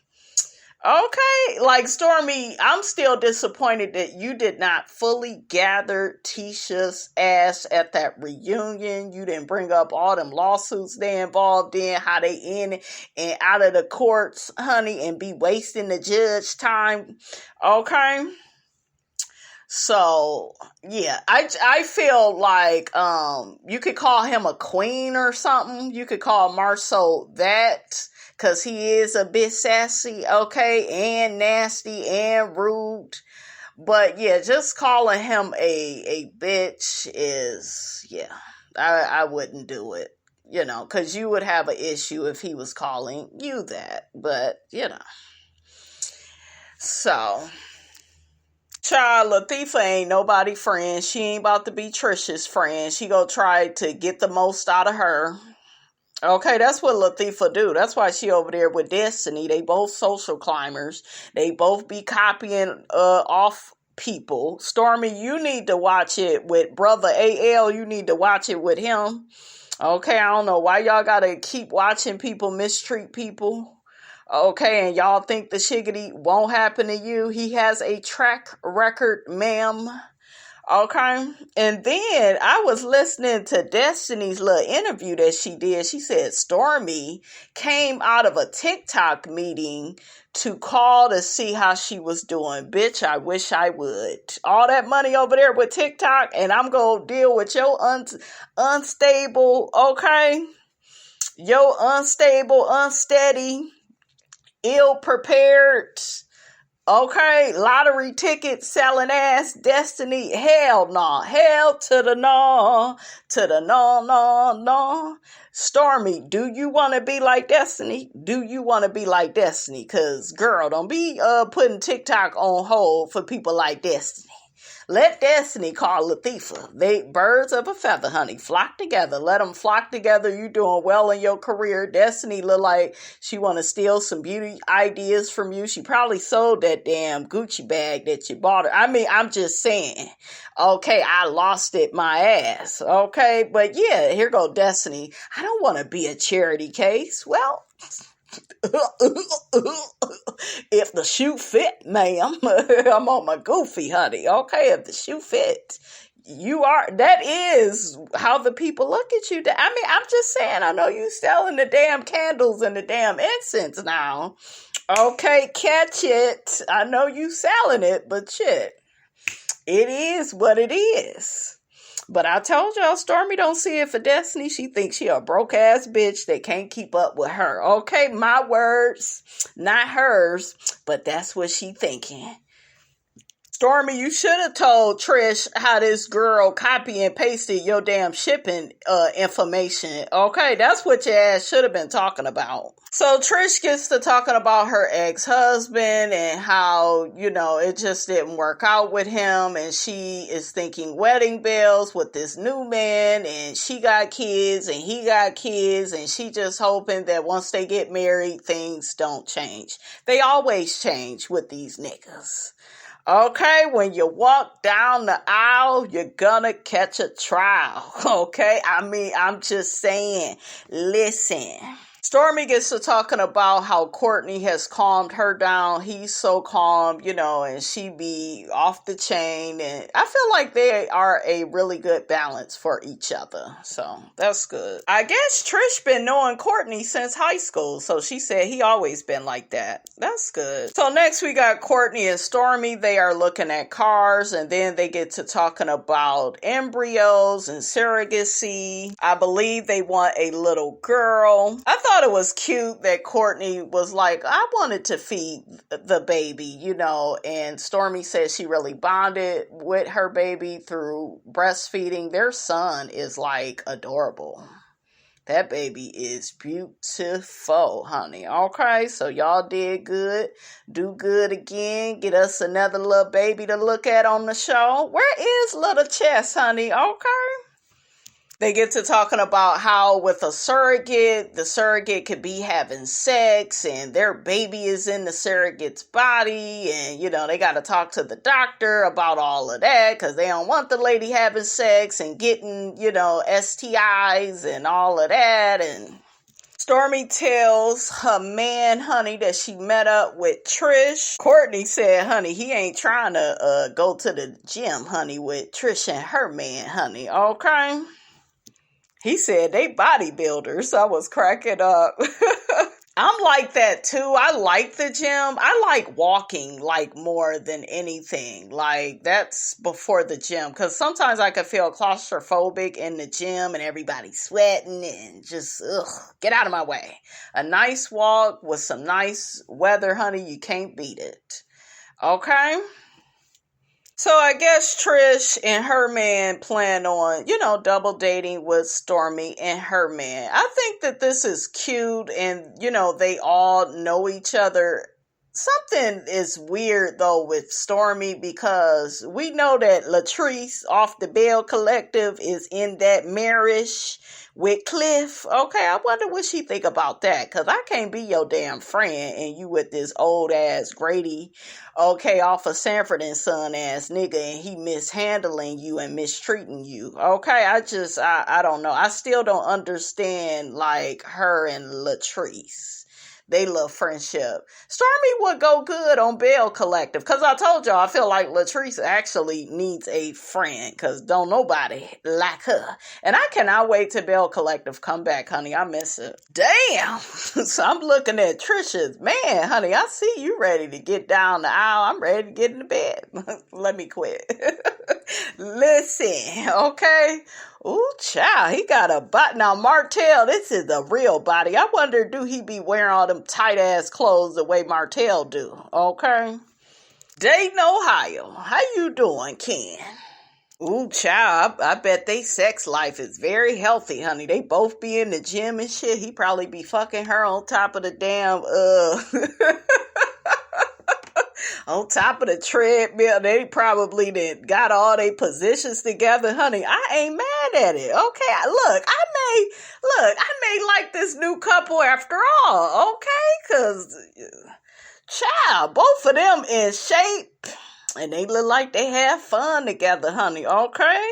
Okay, Stormi, I'm still disappointed that you did not fully gather Tisha's ass at that reunion. You didn't bring up all them lawsuits they involved in, how they in and out of the courts, honey, and be wasting the judge time. Okay? So, yeah, I feel like you could call him a queen or something. You could call Marcel that, because he is a bit sassy, okay, and nasty and rude. But, yeah, just calling him a bitch is, yeah, I wouldn't do it, because you would have an issue if he was calling you that. But, so... Child, Latifah ain't nobody friend. She ain't about to be Trish's friend. She gonna try to get the most out of her. Okay, that's what Latifah do. That's why she over there with Destiny. They both social climbers. They both be copying off people. Stormi, you need to watch it with Brother AL. You need to watch it with him. Okay, I don't know why y'all gotta keep watching people mistreat people. Okay, and y'all think the shiggity won't happen to you? He has a track record, ma'am. Okay. And then I was listening to Destiny's little interview that she did. She said STORMI came out of a TikTok meeting to call to see how she was doing. Bitch, I wish I would. All that money over there with TikTok, and I'm going to deal with your unstable, okay? Your unstable, unsteady, ill-prepared, okay, lottery ticket selling ass Destiny. Hell no. Hell to the no. To the no, no, no. STORMI, do you want to be like Destiny? Do you want to be like Destiny? Because, girl, don't be putting TikTok on hold for people like Destiny. Let Destiny call Latifah. They birds of a feather, honey. Flock together. Let them flock together. You doing well in your career. Destiny look like she want to steal some beauty ideas from you. She probably sold that damn Gucci bag that you bought her. I mean, I'm just saying. Okay, I lost it my ass. Okay, but yeah, here go Destiny. I don't want to be a charity case. Well, if the shoe fit, ma'am. I'm on my goofy, honey. Okay, if the shoe fit, that is how the people look at you. I mean, I'm just saying, I know you selling the damn candles and the damn incense now. Okay, catch it. I know you selling it, but shit, it is what it is. But I told y'all, STORMI don't see it for Destiny. She thinks she a broke ass bitch that can't keep up with her. Okay, my words, not hers, but that's what she thinking. STORMI, you should have told TRISH how this girl copy and pasted your damn shipping information. Okay, that's what your ass should have been talking about. So TRISH gets to talking about her ex-husband and how, it just didn't work out with him. And she is thinking wedding bells with this new man, and she got kids and he got kids. And she just hoping that once they get married, things don't change. They always change with these niggas. Okay, when you walk down the aisle, you're gonna catch a trial. Okay, I mean, I'm just saying, listen. STORMI gets to talking about how Courtney has calmed her down. He's so calm, and she be off the chain. And I feel like they are a really good balance for each other. So that's good. I guess Trish been knowing Courtney since high school. So she said he always been like that. That's good. So next we got Courtney and STORMI. They are looking at cars, and then they get to talking about embryos and surrogacy. I believe they want a little girl. I thought it was cute that Courtney was like, I wanted to feed the baby, and STORMI said she really bonded with her baby through breastfeeding. Their son is like adorable. That baby is beautiful, honey. Okay, so y'all did good. Do good again. Get us another little baby to look at on the show. Where is little Chess, honey? Okay. They get to talking about how with a surrogate, the surrogate could be having sex and their baby is in the surrogate's body. And, they got to talk to the doctor about all of that because they don't want the lady having sex and getting, STIs and all of that. And STORMI tells her man, honey, that she met up with Trish. Courtney said, honey, he ain't trying to go to the gym, honey, with Trish and her man, honey. Okay. He said they bodybuilders. I was cracking up. I'm like that too. I like the gym. I like walking more than anything. That's before the gym. Because sometimes I could feel claustrophobic in the gym and everybody sweating and just, get out of my way. A nice walk with some nice weather, honey, you can't beat it. Okay? So I guess Trish and her man plan on, double dating with STORMI and her man. I think that this is cute and, they all know each other. Something is weird though with STORMI because we know that Latrice off the Bell Collective is in that marriage with Cliff. Okay, I wonder what she think about that because I can't be your damn friend and you with this old ass Grady, off of Sanford and Son ass nigga and he mishandling you and mistreating you. Okay, I don't know. I still don't understand her and Latrice. they little friendship. Stormy would go good on Bell Collective, because I told y'all I feel like Latrice actually needs a friend, because don't nobody like her. And I cannot wait till Bell Collective come back, honey. I miss it. Damn. So I'm looking at Trisha's. Man, honey, I see you ready to get down the aisle. I'm ready to get into bed. Let me quit. Listen, okay? Ooh, child, he got a body. Now, Martell, this is a real body. I wonder, do he be wearing all them tight-ass clothes the way Martell do, okay? Dayton, Ohio. How you doing, Ken? Ooh, child, I bet they sex life is very healthy, honey. They both be in the gym and shit. He probably be fucking her on top of the damn, on top of the treadmill. They probably did got all their positions together, honey. I ain't mad at it. Okay, I may like this new couple after all. Okay, cause child, both of them in shape, and they look like they have fun together, honey. Okay.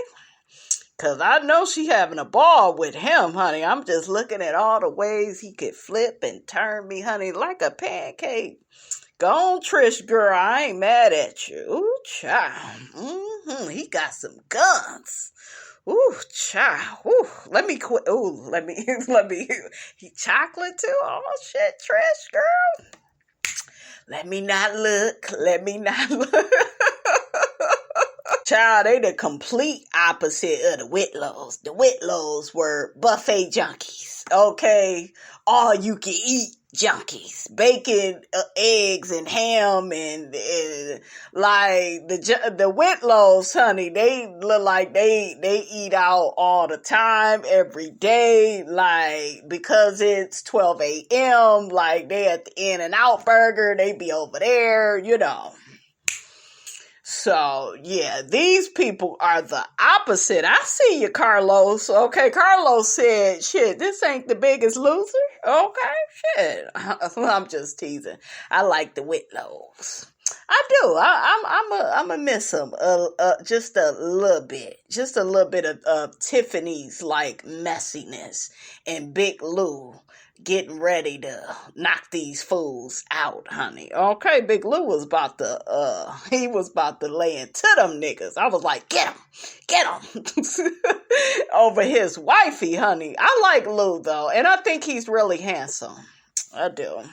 Cause I know she having a ball with him, honey. I'm just looking at all the ways he could flip and turn me, honey, like a pancake. Go on, Trish, girl. I ain't mad at you. Ooh, child. He got some guns. Ooh, child. Ooh, let me quit. Ooh, let me. He chocolate too? Oh, shit, Trish, girl. Let me not look. Child, they the complete opposite of the Whitlows. The Whitlows were buffet junkies. Okay? All you can eat junkies. Bacon, eggs, and ham, and like the Whitlows, honey, they look like they eat out all the time, every day, like, because it's 12 a.m., like, they at the In-N-Out Burger, they be over there, you know. So, yeah, these people are the opposite. I see you, Carlos. Okay, Carlos said, shit, this ain't The Biggest Loser. Okay, shit. I'm just teasing. I like the Whitlows. I do. I'm a miss them just a little bit. Just a little bit of Tiffany's, like, messiness and Big Lou getting ready to knock these fools out, honey. Okay, Big Lou was about to lay into them niggas. I was like, get him. Over his wifey, honey. I like Lou, though, and I think he's really handsome. I do.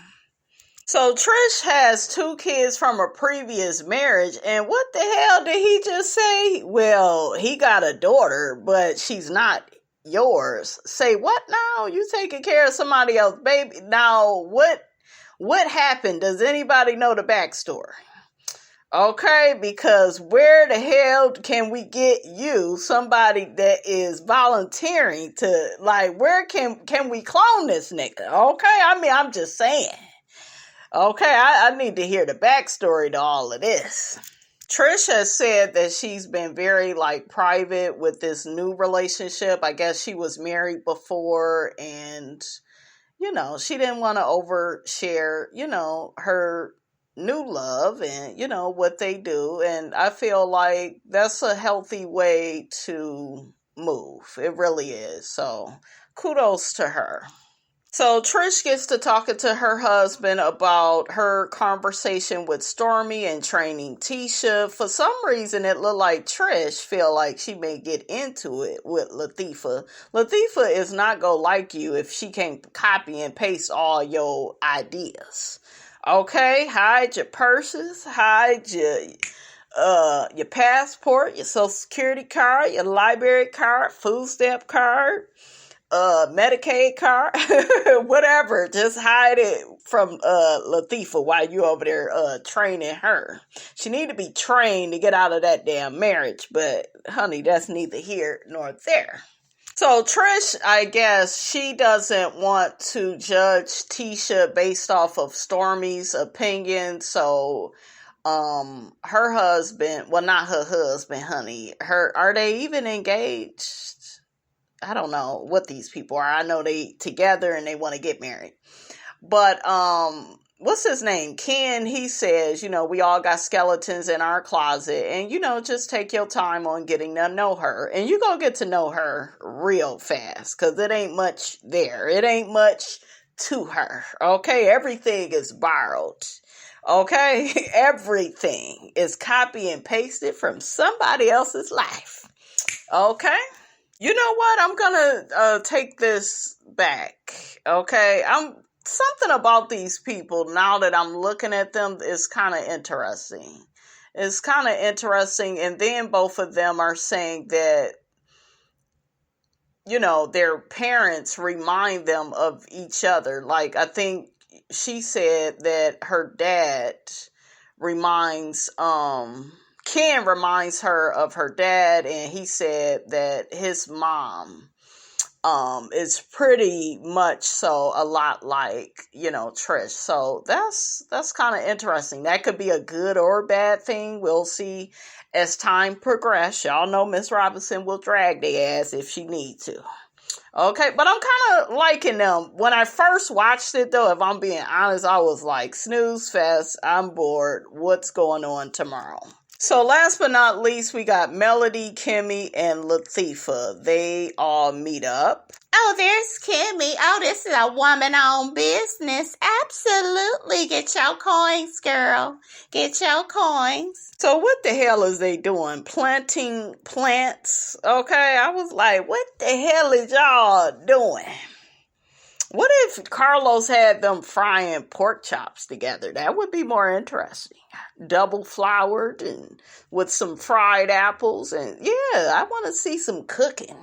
So Trish has 2 kids from a previous marriage, and what the hell did he just say? Well, he got a daughter, but she's not yours. Say what now? You taking care of somebody else's baby? Now, what happened? Does anybody know the backstory? Okay, because where the hell can we get you, somebody that is volunteering to, like, where can we clone this nigga? Okay, I mean, I'm just saying. Okay, I need to hear the backstory to all of this. Trish has said that she's been very, like, private with this new relationship. I guess she was married before, and, you know, she didn't want to overshare, you know, her new love and, you know, what they do. And I feel like that's a healthy way to move. It really is. So kudos to her. So Trish gets to talking to her husband about her conversation with Stormi and training Tisha. For some reason, it looked like Trish feel like she may get into it with Latifah. Latifah is not gonna like you if she can't copy and paste all your ideas. Okay, hide your purses, hide your passport, your social security card, your library card, food stamp card, Medicaid card, whatever. Just hide it from Latifah while you over there training her. She need to be trained to get out of that damn marriage, but honey, that's neither here nor there. So Trish, I guess she doesn't want to judge Tisha based off of Stormi's opinion. So her husband, well, not her husband, honey, are they even engaged? I don't know what these people are. I know they together and they want to get married. But what's his name? Ken, he says, you know, we all got skeletons in our closet, and, you know, just take your time on getting to know her. And you gonna get to know her real fast, because it ain't much there. It ain't much to her. Okay, everything is borrowed. Okay, everything is copy and pasted from somebody else's life. Okay, you know what? I'm gonna take this back. Okay, something about these people now that I'm looking at them is kind of interesting. It's kind of interesting, and then both of them are saying that, you know, their parents remind them of each other. Like, I think she said that her dad reminds, Ken reminds her of her dad, and he said that his mom, is pretty much so a lot like, you know, Trish. So that's kind of interesting. That could be a good or a bad thing. We'll see as time progresses. Y'all know Miss Robinson will drag their ass if she needs to. Okay, but I'm kind of liking them. When I first watched it, though, if I'm being honest, I was like, snooze fest, I'm bored. What's going on tomorrow? So last but not least, we got Melody, Kimmi, and Latifah. They all meet up.
Oh, there's Kimmi. Oh, this is a woman-owned business. Absolutely. Get your coins, girl. Get your coins.
So what the hell is they doing? Planting plants? Okay, I was like, what the hell is y'all doing? What if Carlos had them frying pork chops together? That would be more interesting. Double floured and with some fried apples. And yeah, I want to see some cooking.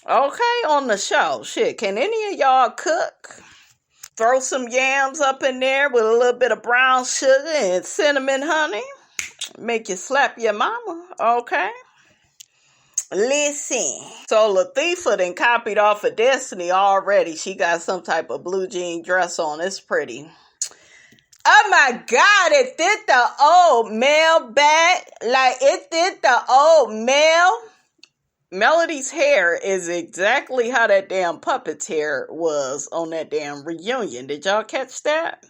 Okay, on the show. Shit, can any of y'all cook? Throw some yams up in there with a little bit of brown sugar and cinnamon honey. Make you slap your mama. Okay. Listen. So Latifah done copied off of Destiny already. She got some type of blue jean dress on. It's pretty. Oh my God, it did the old male back. Like, it did the old male. Melody's hair is exactly how that damn puppet's hair was on that damn reunion. Did y'all catch that?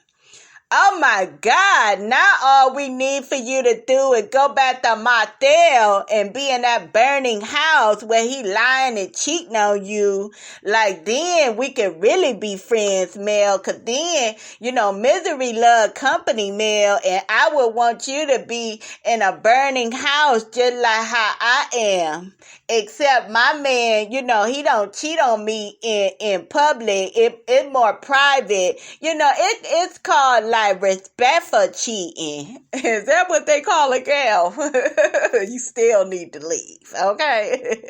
Oh my God, now all we need for you to do is go back to Martell and be in that burning house where he lying and cheating on you. Like, then we could really be friends, Mel, because then, you know, misery love company, Mel, and I would want you to be in a burning house just like how I am. Except my man, you know, he don't cheat on me in public. It's more private. You know, it's called like respect for cheating. Is that what they call it, gal? You still need to leave, okay?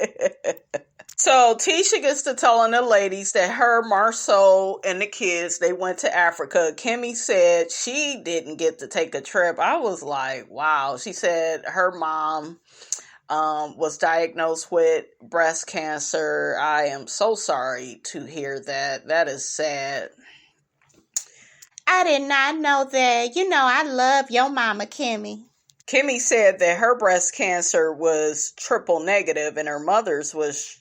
So Tisha gets to telling the ladies that her, Marceau, and the kids, they went to Africa. Kimmi said she didn't get to take a trip. I was like, wow. She said her mom was diagnosed with breast cancer. I am so sorry to hear that. That is sad.
I did not know that. You know, I love your mama, Kimmi.
Kimmi said that her breast cancer was triple negative and her mother's was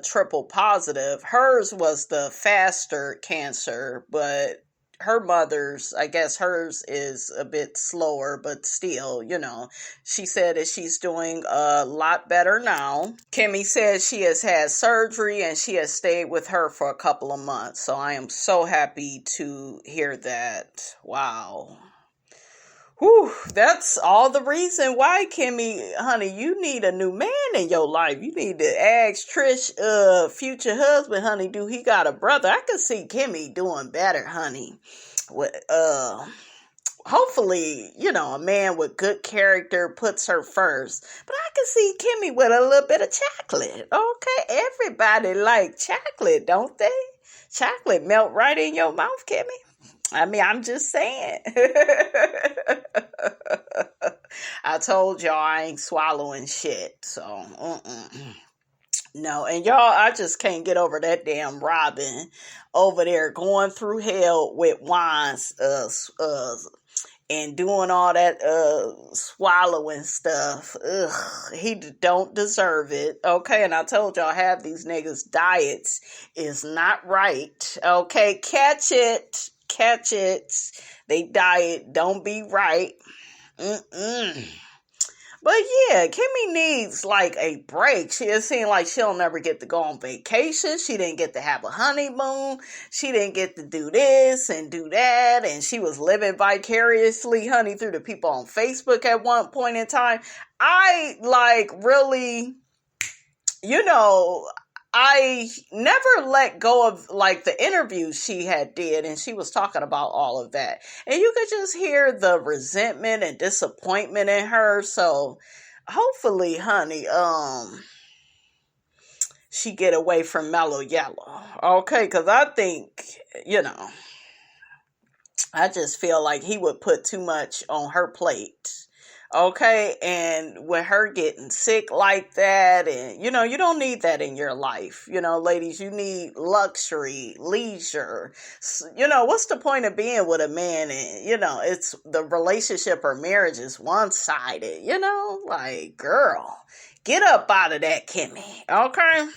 triple positive. Hers was the faster cancer, but her mother's, I guess hers is a bit slower, but still, you know, she said that she's doing a lot better now. Kimmi says she has had surgery and she has stayed with her for a couple of months. So I am so happy to hear that. Wow. Whew, that's all the reason why, Kimmi, honey, you need a new man in your life. You need to ask Trish, future husband, honey, do he got a brother? I could see Kimmi doing better, honey. With, hopefully, you know, a man with good character puts her first. But I could see Kimmi with a little bit of chocolate. Okay, everybody like chocolate, don't they? Chocolate melt right in your mouth, Kimmi. I mean, I'm just saying. I told y'all I ain't swallowing shit. So, no. And y'all, I just can't get over that damn Robin over there going through hell with wines, and doing all that swallowing stuff. Ugh, he don't deserve it. Okay, and I told y'all half these niggas' diets is not right. Okay, catch it. They diet don't be right. But yeah, Kimmi needs like a break. It seemed like she'll never get to go on vacation. She didn't get to have a honeymoon. She didn't get to do this and do that. And she was living vicariously, honey, through the people on Facebook at one point in time. I like really, I never let go of like the interviews she had did, and she was talking about all of that. And you could just hear the resentment and disappointment in her. So hopefully, honey, she get away from Mellow Yellow. Okay, because I think, I just feel like he would put too much on her plate. Okay, and with her getting sick like that, and you don't need that in your life. Ladies, you need luxury, leisure. What's the point of being with a man and it's the relationship or marriage is one-sided, like, girl, get up out of that, Kimmi. Okay.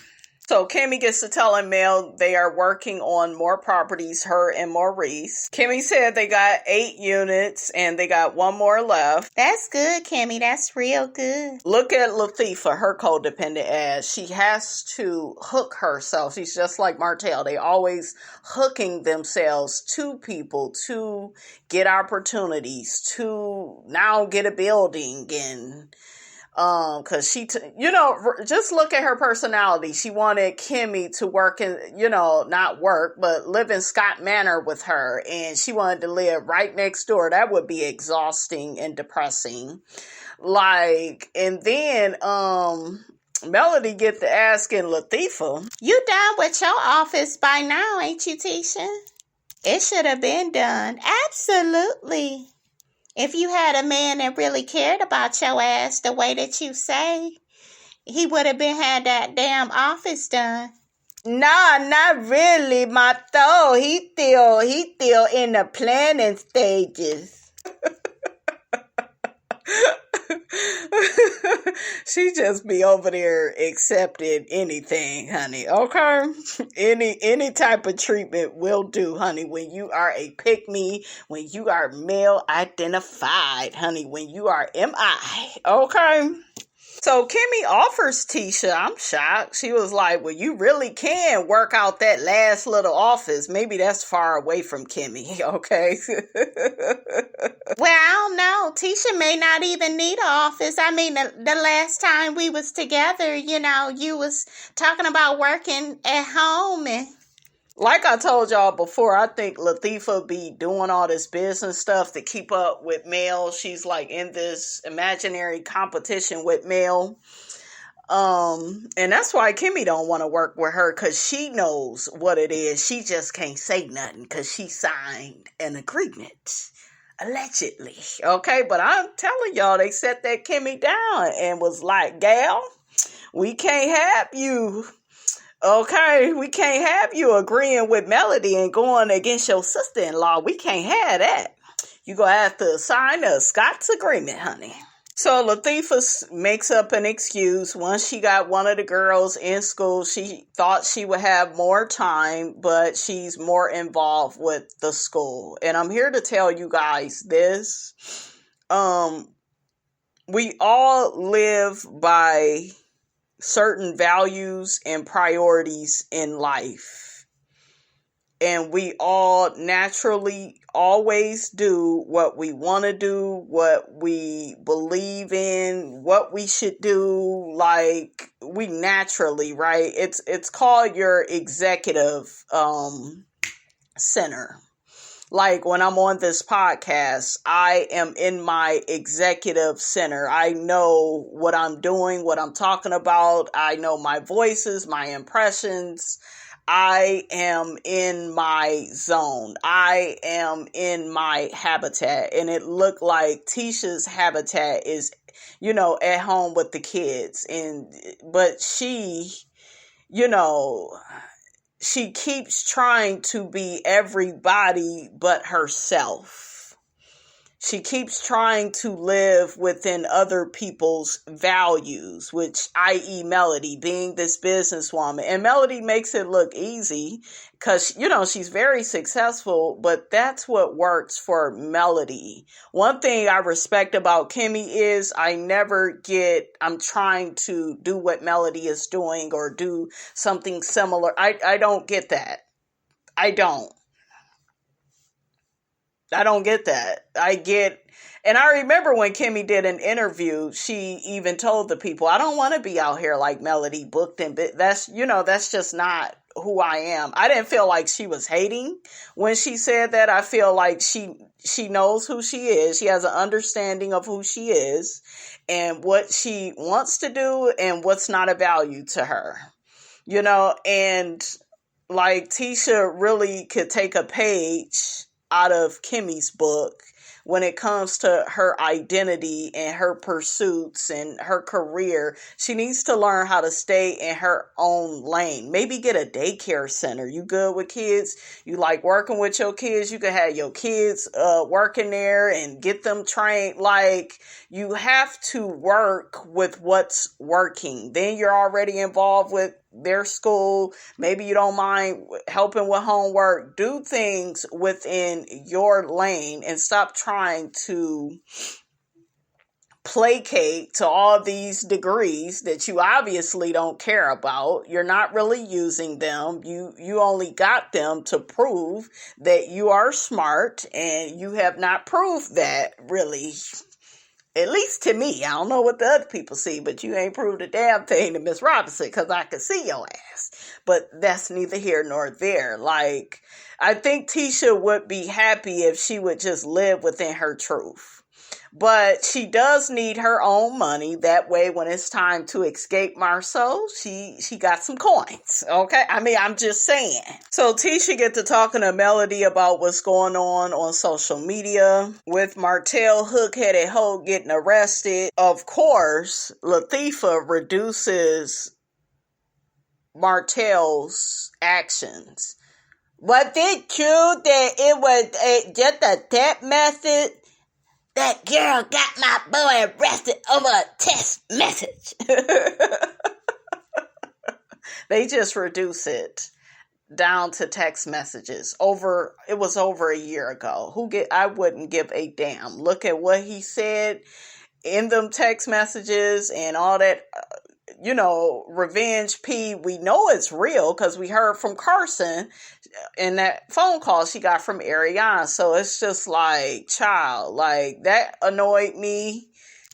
So Kimmi gets to telling Mel they are working on more properties, her and Maurice. Kimmi said they got 8 units and they got 1 more left.
That's good, Kimmi. That's real good.
Look at Latifah, her codependent ass. She has to hook herself. She's just like Martell. They always hooking themselves to people to get opportunities, to now get a building and... cause she, just look at her personality. She wanted Kimmi to work in, not work, but live in Scott Manor with her. And she wanted to live right next door. That would be exhausting and depressing. And then, Melody get to asking Latifah.
You done with your office by now, ain't you, Tisha? It should have been done. Absolutely. If you had a man that really cared about your ass the way that you say, he would have had that damn office done.
Nah, not really, Martell. He still in the planning stages.
She just be over there accepting anything, honey. Okay? Any type of treatment will do, honey. When you are a pick-me, when you are male identified, honey, when you are MI. Okay? So Kimmi offers Tisha. I'm shocked. She was like, well, you really can work out that last little office. Maybe that's far away from Kimmi. Okay.
Well, I don't know. Tisha may not even need an office. I mean, the last time we was together, you was talking about working at home and...
Like I told y'all before, I think Latifah be doing all this business stuff to keep up with Mel. She's like in this imaginary competition with Mel. And that's why Kimmi don't want to work with her, because she knows what it is. She just can't say nothing because she signed an agreement. Allegedly. Okay, but I'm telling y'all, they set that Kimmi down and was like, gal, we can't have you. Okay, we can't have you agreeing with Melody and going against your sister-in-law. We can't have that. You're going to have to sign a Scott's agreement, honey. So Latifah makes up an excuse. Once she got one of the girls in school, she thought she would have more time, but she's more involved with the school. And I'm here to tell you guys this. We all live by certain values and priorities in life. And we all naturally always do what we want to do, what we believe in, what we should do. Like, we naturally, right? It's called your executive center. Like when I'm on this podcast, I am in my executive center. I know what I'm doing, what I'm talking about. I know my voices, my impressions. I am in my zone. I am in my habitat. And it looked like Tisha's habitat is, at home with the kids. But she, she keeps trying to be everybody but herself. she keeps trying to live within other people's values, which, i.e. Melody, being this businesswoman. And Melody makes it look easy because, she's very successful, but that's what works for Melody. One thing I respect about Kimmi is I'm trying to do what Melody is doing or do something similar. I don't get that. I don't get that. And I remember when Kimmi did an interview, she even told the people, I don't want to be out here like Melody booked and that's just not who I am. I didn't feel like she was hating when she said that. I feel like she knows who she is. She has an understanding of who she is and what she wants to do and what's not a value to her, and like Tisha really could take a page out of Kimmi's book when it comes to her identity and her pursuits and her career. She needs to learn how to stay in her own lane. Maybe get a daycare center. You good with kids? You like working with your kids? You can have your kids working there and get them trained. Like, you have to work with what's working. Then you're already involved with their school. Maybe you don't mind helping with homework. Do things within your lane and stop trying to placate to all these degrees that you obviously don't care about. You're not really using them. You only got them to prove that you are smart, and you have not proved that really. At least to me. I don't know what the other people see, but you ain't proved a damn thing to Miss Robinson because I could see your ass. But that's neither here nor there. Like, I think Tisha would be happy if she would just live within her truth. But she does need her own money. That way, when it's time to escape Marceau, she got some coins. Okay? I mean, I'm just saying. So Tisha get to talking to Melody about what's going on social media with Martell hook-headed hoe getting arrested. Of course, Latifah reduces Martell's actions. Was it true that it was just a text message? That girl got my boy arrested over a text message. They just reduce it down to text messages. It was over a year ago. I wouldn't give a damn. Look at what he said in them text messages and all that. Revenge P, we know it's real because we heard from Carson in that phone call she got from Ariana. So it's just like, child, like, that annoyed me.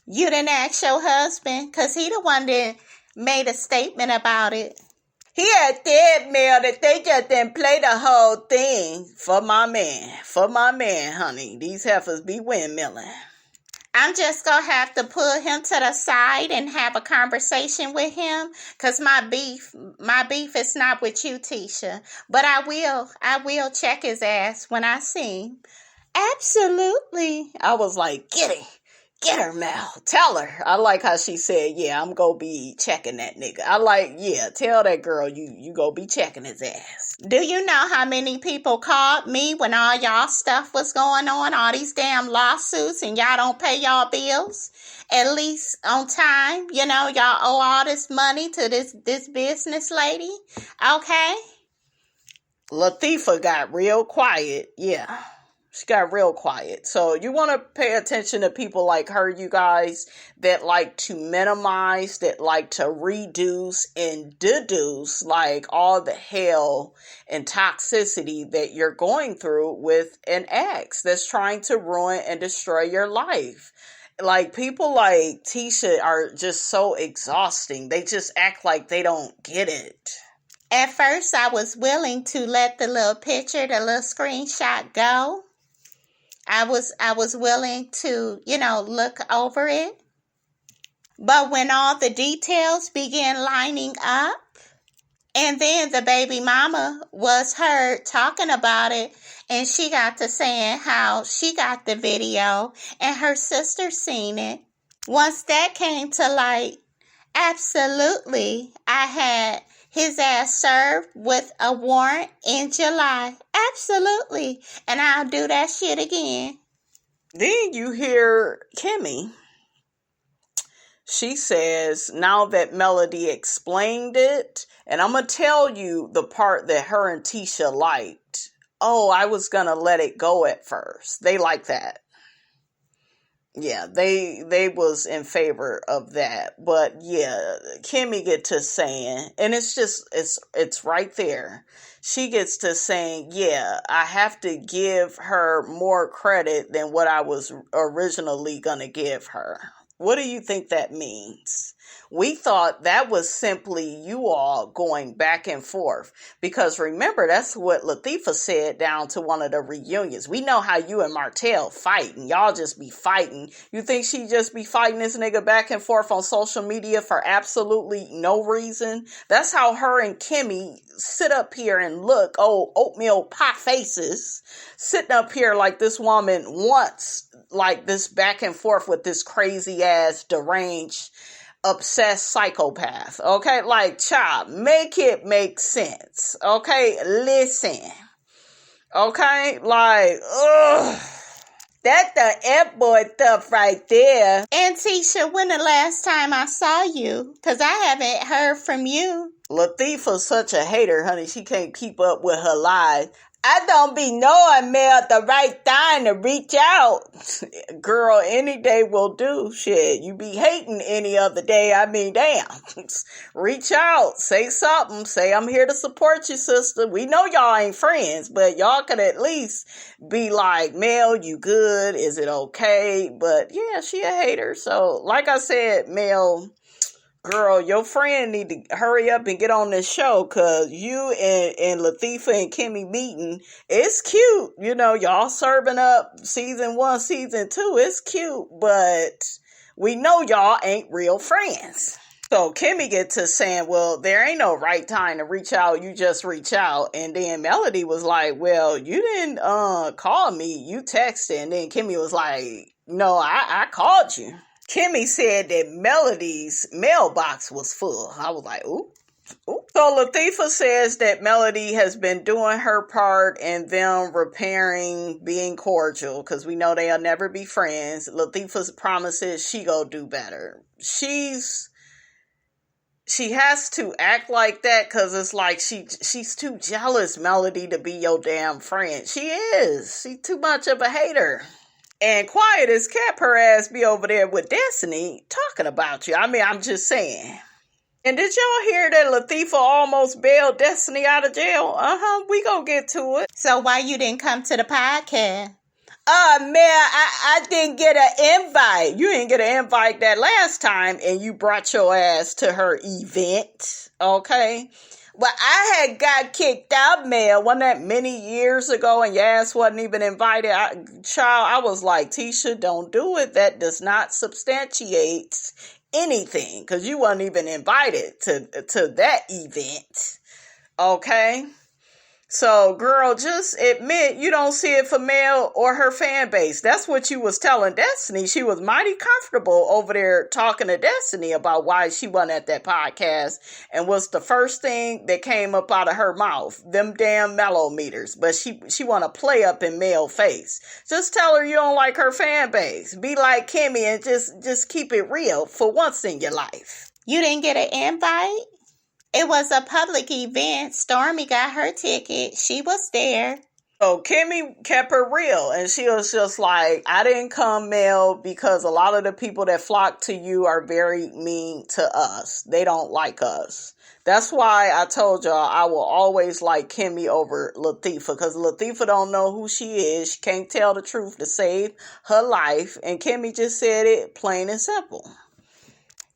You didn't ask your husband because he the one that made a statement about it.
He had to admit that they just didn't play the whole thing for my man, honey. These heifers be windmilling.
I'm just going to have to pull him to the side and have a conversation with him because my beef is not with you, Tisha. But I will check his ass when I see him. Absolutely.
I was like, get her, Mel. Tell her. I like how she said, yeah, I'm going to be checking that nigga. I like, yeah, tell that girl you going to be checking his ass.
Do you know how many people called me when all y'all stuff was going on, all these damn lawsuits, and y'all don't pay y'all bills at least on time? Y'all owe all this money to this business lady. Okay?
Latifah got real quiet. Yeah. She got real quiet. So you want to pay attention to people like her, you guys, that like to minimize, that like to reduce and deduce like all the hell and toxicity that you're going through with an ex that's trying to ruin and destroy your life. Like, people like Tisha are just so exhausting. They just act like they don't get it.
At first, I was willing to let the little picture, the little screenshot go. I was willing to, look over it. But when all the details began lining up, and then the baby mama was heard talking about it, and she got to saying how she got the video and her sister seen it. Once that came to light, absolutely, I had his ass served with a warrant in July. Absolutely. And I'll do that shit again.
Then you hear Kimmi. She says, now that Melody explained it, and I'm going to tell you the part that her and Tisha liked. Oh, I was going to let it go at first. They like that. Yeah, they was in favor of that. But yeah, Kimmi get to saying, and it's right there. She gets to saying, yeah, I have to give her more credit than what I was originally going to give her. What do you think that means? We thought that was simply you all going back and forth. Because remember, that's what Latifah said down to one of the reunions. We know how you and Martell fight, and y'all just be fighting. You think she just be fighting this nigga back and forth on social media for absolutely no reason? That's how her and Kimmi sit up here and look, oatmeal pie faces, sitting up here like this woman wants like this back and forth with this crazy ass deranged obsessed psychopath. Okay, like, child, make it make sense. Okay, listen. Okay, like, ugh. That the F-boy stuff right there.
And Tisha, when the last time I saw you? Because I haven't heard from you.
Latifah's such a hater, honey. She can't keep up with her lies. I don't be knowing, Mel, the right time to reach out. Girl, any day will do. Shit, you be hating any other day. I mean, damn. Reach out. Say something. Say, I'm here to support you, sister. We know y'all ain't friends, but y'all could at least be like, Mel, you good? Is it okay? But yeah, she a hater. So, like I said, Mel, girl, your friend need to hurry up and get on this show, because you and Latifah and Kimmi meeting, it's cute. You know, y'all serving up season 1, season 2. It's cute, but we know y'all ain't real friends. So Kimmi get to saying, well, there ain't no right time to reach out. You just reach out. And then Melody was like, well, you didn't call me. You texted. And then Kimmi was like, no, I called you. Kimmi said that Melody's mailbox was full. I was like, ooh. So Latifah says that Melody has been doing her part in them repairing, being cordial, because we know they'll never be friends. Latifah's promises she go do better. She has to act like that, because it's like she's too jealous, Melody, to be your damn friend. She is. She's too much of a hater. And quiet as kept, her ass be over there with Destiny talking about you. I mean, I'm just saying. And did y'all hear that Latifah almost bailed Destiny out of jail? We gonna get to it.
So why you didn't come to the podcast?
Man, I didn't get an invite. You didn't get an invite that last time, and you brought your ass to her event, okay? Well, I had got kicked out, Mel. Wasn't that many years ago, and your ass wasn't even invited? I was like, Tisha, don't do it. That does not substantiate anything, because you wasn't even invited to that event, okay? So, girl, just admit you don't see it for Mel or her fan base. That's what you was telling Destiny. She was mighty comfortable over there talking to Destiny about why she wasn't at that podcast. And was the first thing that came up out of her mouth, them damn mellow meters. But she want to play up in Mel face. Just tell her you don't like her fan base. Be like Kimmi and just keep it real for once in your life.
You didn't get an invite? It was a public event. STORMI got her ticket. She was there.
So Kimmi kept her real, and she was just like, I didn't come, Mel, because a lot of the people that flock to you are very mean to us. They don't like us. That's why I told y'all I will always like Kimmi over Latifah, because Latifah don't know who she is. She can't tell the truth to save her life, and Kimmi just said it plain and simple.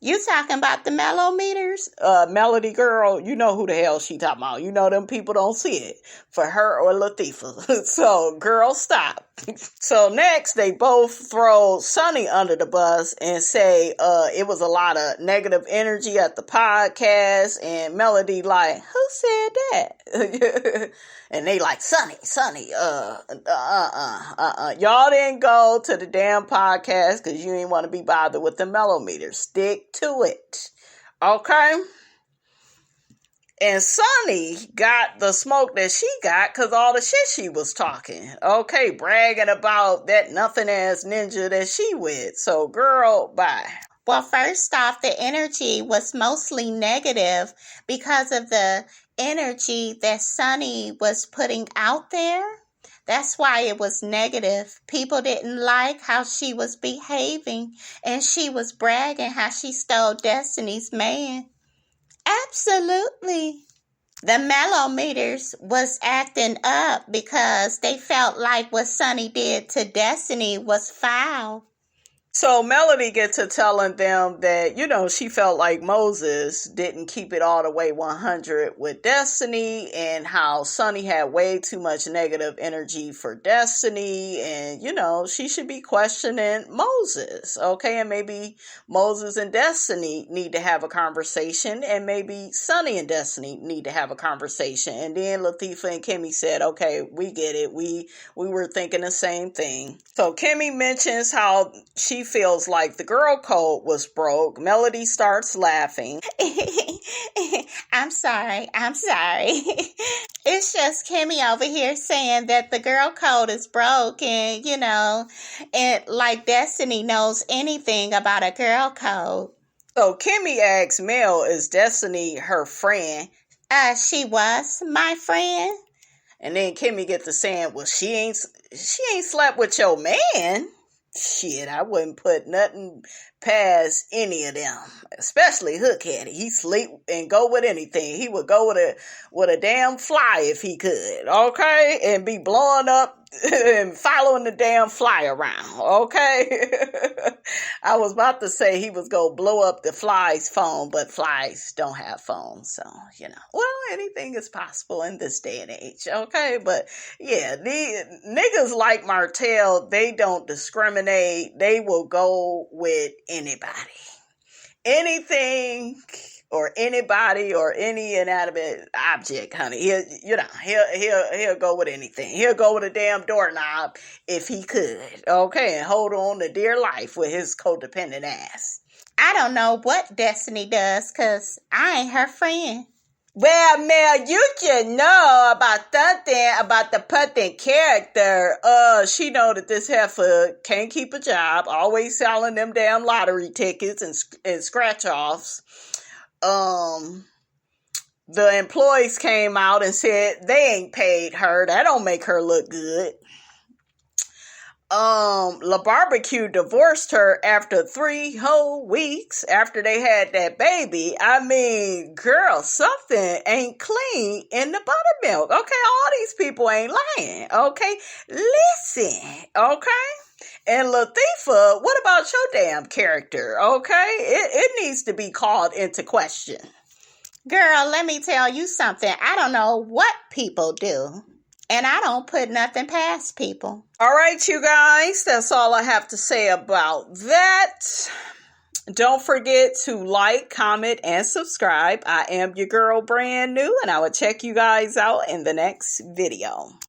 You talking about the mellow meters?
Melody girl, you know who the hell she talking about. You know them people don't see it for her or Latifah. So, girl, stop. So next, they both throw Sonny under the bus and say it was a lot of negative energy at the podcast. And Melody like, who said that? And they like, Sonny, y'all didn't go to the damn podcast because you didn't want to be bothered with the mellow meters. Stick to it. Okay? And Sunny got the smoke that she got because all the shit she was talking. Okay, bragging about that nothing ass ninja that she with. So, girl, bye.
Well, first off, the energy was mostly negative because of the energy that Sunny was putting out there. That's why it was negative. People didn't like how she was behaving, and she was bragging how she stole Destiny's man. Absolutely. The mellometers was acting up because they felt like what Sunny did to Destiny was foul.
So Melody gets to telling them that, you know, she felt like Moses didn't keep it all the way 100 with Destiny, and how Sunny had way too much negative energy for Destiny, and, you know, she should be questioning Moses, okay? And maybe Moses and Destiny need to have a conversation, and maybe Sunny and Destiny need to have a conversation. And then Latifah and Kimmi said, okay, we get it. We were thinking the same thing. So Kimmi mentions how she feels like the girl code was broke. Melody starts laughing.
I'm sorry. It's just Kimmi over here saying that the girl code is broke, and, you know, and like Destiny knows anything about a girl code.
So Kimmi asks Mel, is Destiny her friend?
She was my friend.
And then Kimmi gets to saying, well, she ain't slept with your man. Shit, I wouldn't put nothing past any of them, especially Hookhead. He sleep and go with anything. He would go with a damn fly if he could, okay? And be blowing up and following the damn fly around, okay? I was about to say he was going to blow up the fly's phone, but flies don't have phones, so, you know. Well, anything is possible in this day and age, okay? But, yeah, the niggas like Martell, they don't discriminate. They will go with anybody. Anything or anybody or any inanimate object, honey. He'll go with anything. He'll go with a damn doorknob if he could, okay, and hold on to dear life with his codependent ass.
I don't know what Destiny does, because I ain't her friend.
Well, Mel, you should know about something about the Puttin character. She know that this heifer can't keep a job, always selling them damn lottery tickets and scratch-offs. The employees came out and said they ain't paid her. That don't make her look good. La Barbecue divorced her after 3 whole weeks after they had that baby. I mean, girl, something ain't clean in the buttermilk. Okay, all these people ain't lying. Okay, listen. Okay. And Latifah, what about your damn character? Okay, it needs to be called into question.
Girl, let me tell you something. I don't know what people do, and I don't put nothing past people.
All right, you guys, that's all I have to say about that. Don't forget to like, comment, and subscribe. I am your girl, brand new, and I will check you guys out in the next video.